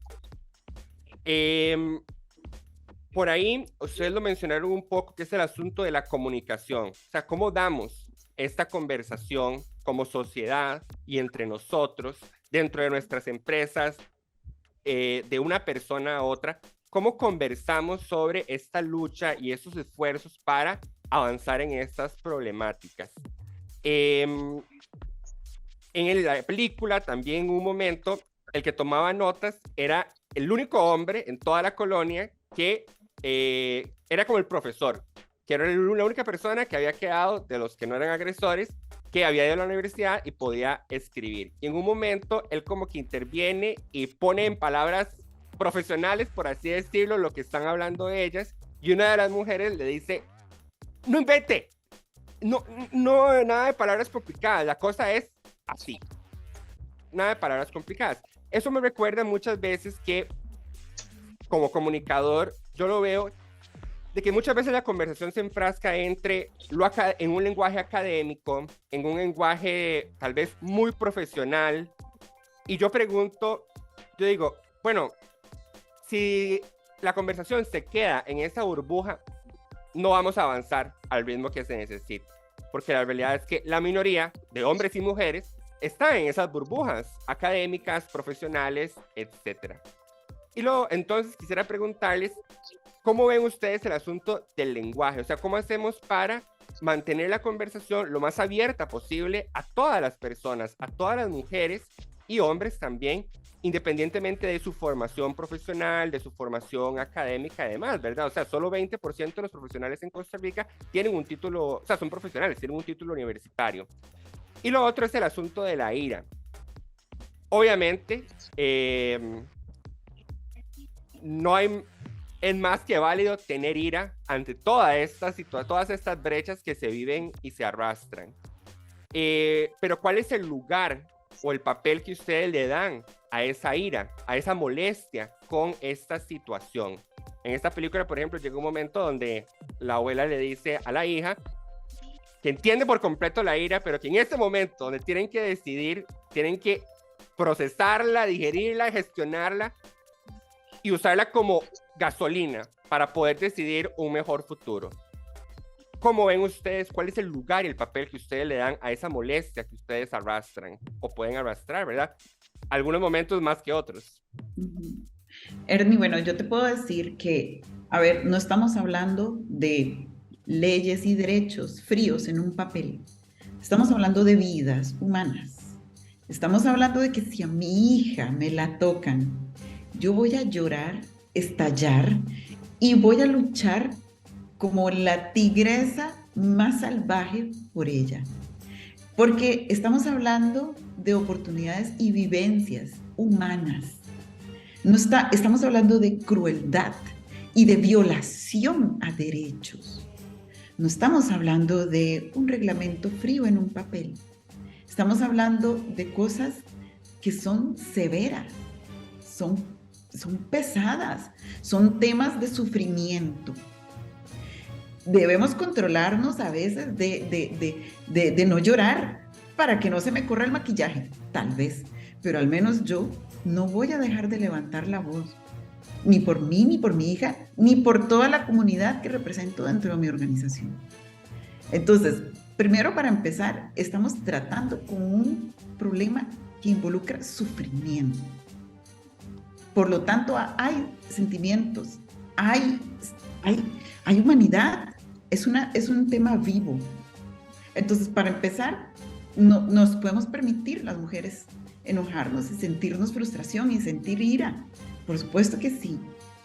Speaker 1: Por ahí, ustedes lo mencionaron un poco, que es el asunto de la comunicación. O sea, cómo damos esta conversación como sociedad y entre nosotros, dentro de nuestras empresas, de una persona a otra, cómo conversamos sobre esta lucha y esos esfuerzos para avanzar en estas problemáticas. En la película también en un momento el que tomaba notas era el único hombre en toda la colonia que era como el profesor, que era la única persona que había quedado de los que no eran agresores, que había ido a la universidad y podía escribir. Y en un momento él como que interviene y pone en palabras profesionales, por así decirlo, lo que están hablando ellas, y una de las mujeres le dice, no invente, no, nada de palabras complicadas, la cosa es así, nada de palabras complicadas. Eso me recuerda muchas veces que como comunicador yo lo veo de que muchas veces la conversación se enfrasca entre en un lenguaje académico, en un lenguaje tal vez muy profesional, y yo pregunto, yo digo, bueno, si la conversación se queda en esa burbuja, no vamos a avanzar al ritmo que se necesita, porque la realidad es que la minoría de hombres y mujeres está en esas burbujas académicas, profesionales, etc. Y luego, entonces, quisiera preguntarles, ¿cómo ven ustedes el asunto del lenguaje? O sea, ¿cómo hacemos para mantener la conversación lo más abierta posible a todas las personas, a todas las mujeres y hombres también, independientemente de su formación profesional, de su formación académica y demás, ¿verdad? O sea, solo 20% de los profesionales en Costa Rica tienen un título, o sea, son profesionales, tienen un título universitario. Y lo otro es el asunto de la ira. Obviamente, no hay, es más que válido tener ira ante todas estas brechas que se viven y se arrastran. Pero ¿cuál es el lugar o el papel que ustedes le dan a esa ira, a esa molestia con esta situación? En esta película, por ejemplo, llega un momento donde la abuela le dice a la hija que entiende por completo la ira, pero que en este momento donde tienen que decidir, tienen que procesarla, digerirla, gestionarla y usarla como gasolina para poder decidir un mejor futuro. ¿Cómo ven ustedes? ¿Cuál es el lugar y el papel que ustedes le dan a esa molestia que ustedes arrastran o pueden arrastrar, verdad? Algunos momentos más que otros.
Speaker 3: Ernie, bueno, yo te puedo decir que, a ver, no estamos hablando de leyes y derechos fríos en un papel. Estamos hablando de vidas humanas. Estamos hablando de que si a mi hija me la tocan, yo voy a llorar, estallar y voy a luchar como la tigresa más salvaje por ella. Porque estamos hablando de oportunidades y vivencias humanas. Estamos hablando de crueldad y de violación a derechos. No estamos hablando de un reglamento frío en un papel. Estamos hablando de cosas que son severas, son pesadas, son temas de sufrimiento. Debemos controlarnos a veces de no llorar para que no se me corra el maquillaje, tal vez, pero al menos yo no voy a dejar de levantar la voz, ni por mí, ni por mi hija, ni por toda la comunidad que represento dentro de mi organización. Entonces, primero, para empezar, estamos tratando con un problema que involucra sufrimiento. Por lo tanto, hay sentimientos, hay humanidad, es un tema vivo. Entonces, para empezar, no nos podemos permitir las mujeres enojarnos y sentirnos frustración y sentir ira. Por supuesto que sí.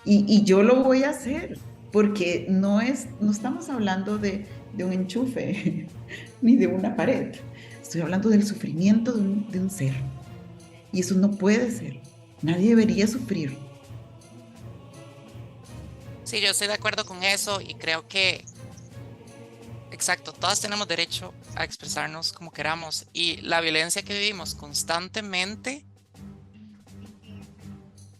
Speaker 3: Y yo lo voy a hacer, porque no estamos hablando de un enchufe ni de una pared. Estoy hablando del sufrimiento de un ser. Y eso no puede ser. Nadie debería sufrir.
Speaker 2: Sí, yo estoy de acuerdo con eso y creo que, exacto, todas tenemos derecho a expresarnos como queramos y la violencia que vivimos constantemente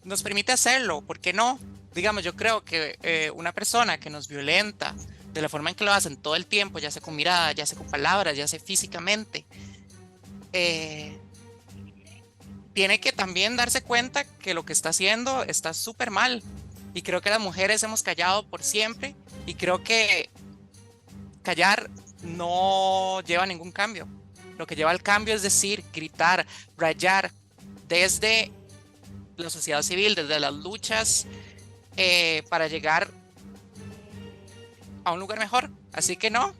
Speaker 2: nos permite hacerlo, ¿por qué no? Digamos, yo creo que una persona que nos violenta de la forma en que lo hacen todo el tiempo, ya sea con mirada, ya sea con palabras, ya sea físicamente, tiene que también darse cuenta que lo que está haciendo está súper mal. Y creo que las mujeres hemos callado por siempre y creo que callar no lleva a ningún cambio. Lo que lleva al cambio es decir, gritar, rayar desde la sociedad civil, desde las luchas para llegar a un lugar mejor. Así que no,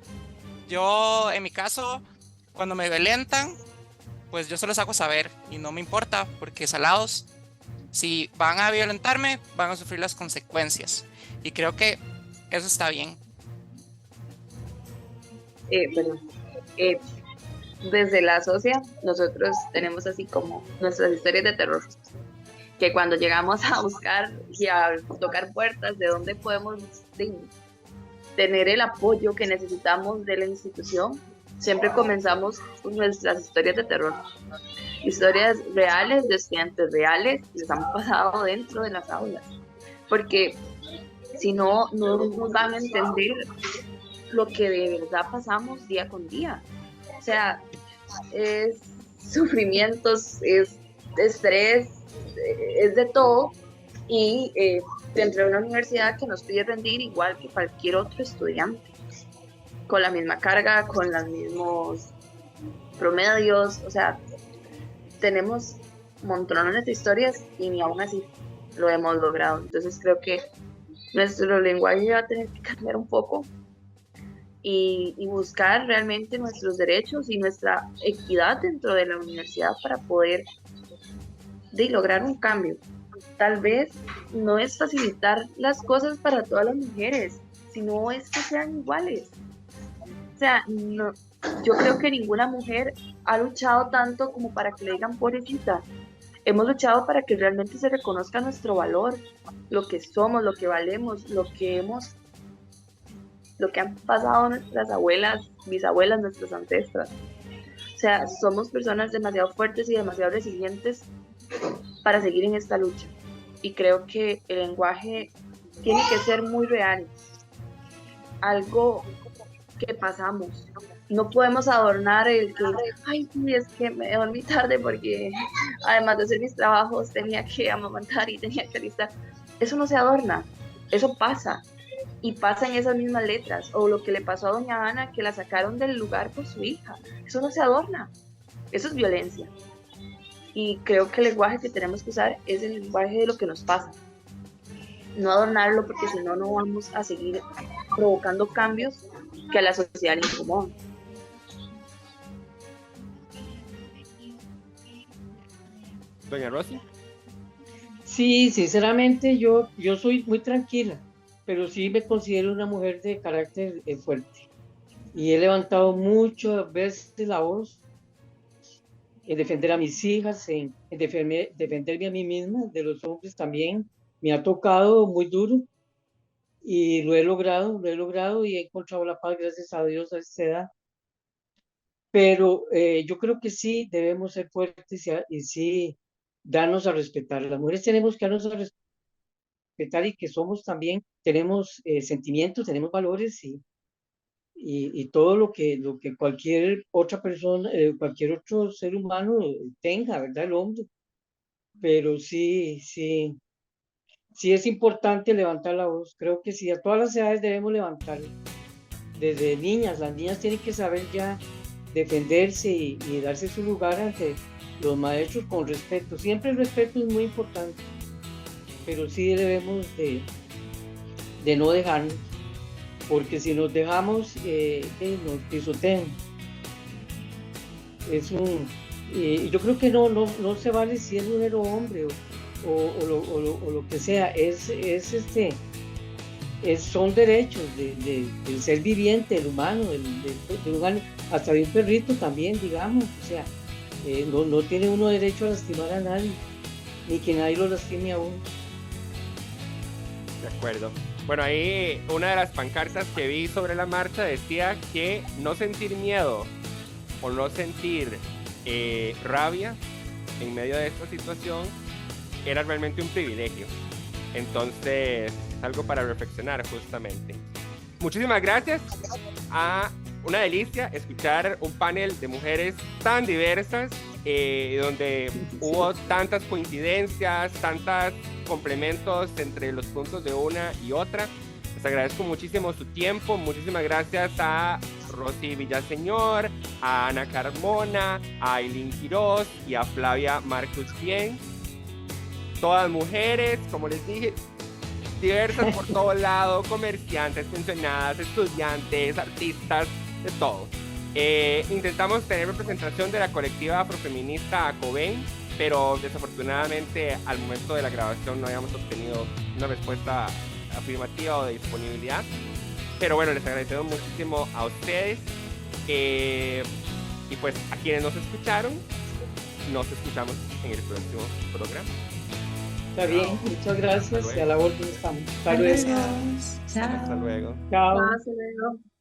Speaker 2: yo en mi caso, cuando me violentan, pues yo se los hago saber y no me importa porque salados, si van a violentarme, van a sufrir las consecuencias. Y creo que eso está bien.
Speaker 5: Bueno, desde la socia, nosotros tenemos así como nuestras historias de terror, que cuando llegamos a buscar y a tocar puertas de dónde podemos tener el apoyo que necesitamos de la institución, siempre comenzamos con nuestras historias de terror. Historias reales de estudiantes reales que les han pasado dentro de las aulas, porque si no, no nos van a entender lo que de verdad pasamos día con día. O sea, es sufrimientos, es estrés, es de todo, y dentro de una universidad que nos pide rendir igual que cualquier otro estudiante, con la misma carga, con los mismos promedios, o sea, tenemos montones de historias y ni aún así lo hemos logrado. Entonces creo que nuestro lenguaje va a tener que cambiar un poco y buscar realmente nuestros derechos y nuestra equidad dentro de la universidad para poder lograr un cambio. Tal vez no es facilitar las cosas para todas las mujeres, sino es que sean iguales. O sea, no, yo creo que ninguna mujer ha luchado tanto como para que le digan pobrecita. Hemos luchado para que realmente se reconozca nuestro valor, lo que somos, lo que valemos, lo que han pasado nuestras abuelas, bisabuelas, nuestras ancestras. O sea, somos personas demasiado fuertes y demasiado resilientes para seguir en esta lucha. Y creo que el lenguaje tiene que ser muy real. Algo que pasamos. No podemos adornar el que, ay, sí, es que me dormí tarde porque además de hacer mis trabajos tenía que amamantar y tenía que alistar. Eso no se adorna, eso pasa. Y pasa en esas mismas letras. O lo que le pasó a doña Ana, que la sacaron del lugar por su hija. Eso no se adorna. Eso es violencia. Y creo que el lenguaje que tenemos que usar es el lenguaje de lo que nos pasa. No adornarlo, porque si no, no vamos a seguir provocando cambios que a la sociedad le incomodan.
Speaker 1: Doña Rosy.
Speaker 4: Sí, sinceramente yo soy muy tranquila, pero sí me considero una mujer de carácter fuerte. Y he levantado muchas veces la voz en defender a mis hijas, en defenderme a mí misma, de los hombres también. Me ha tocado muy duro y lo he logrado y he encontrado la paz, gracias a Dios, a esta edad. Pero yo creo que sí debemos ser fuertes y sí darnos a respetar. Las mujeres tenemos que darnos a respetar y que somos también, tenemos sentimientos, tenemos valores y todo lo que cualquier otra persona, cualquier otro ser humano tenga, ¿verdad? El hombre. Pero sí es importante levantar la voz. Creo que sí, a todas las edades debemos levantarla. Desde niñas, las niñas tienen que saber ya defenderse y darse su lugar ante los maestros con respeto. Siempre el respeto es muy importante, pero sí debemos de no dejarnos, porque si nos dejamos, nos pisotean. Yo creo que no se vale si es mujer o hombre o lo que sea, son derechos del ser viviente, del humano, del humano, hasta de un perrito también, digamos. O sea, No tiene uno derecho a lastimar a nadie, ni que nadie lo lastime a uno.
Speaker 1: De acuerdo. Bueno, ahí una de las pancartas que vi sobre la marcha decía que no sentir miedo o no sentir rabia en medio de esta situación era realmente un privilegio. Entonces, algo para reflexionar justamente. Muchísimas gracias. Una delicia escuchar un panel de mujeres tan diversas, donde hubo tantas coincidencias, tantos complementos entre los puntos de una y otra. Les agradezco muchísimo su tiempo. Muchísimas gracias a Rosy Villaseñor, a Ana Carmona, a Ailín Quiroz y a Flavia Marcus Bien. Todas mujeres, como les dije, diversas por todo lado, comerciantes, pensionadas, estudiantes, artistas, de todo. Intentamos tener representación de la colectiva afrofeminista ACOVEN, pero desafortunadamente al momento de la grabación no habíamos obtenido una respuesta afirmativa o de disponibilidad. Pero bueno, les agradecemos muchísimo a ustedes, y pues a quienes nos escucharon, nos escuchamos en el próximo programa.
Speaker 4: Está bien, muchas gracias y a la orden estamos. Hasta luego.
Speaker 2: Gracias.
Speaker 3: Chao.
Speaker 1: Hasta luego.
Speaker 4: Chao.
Speaker 5: Hasta luego.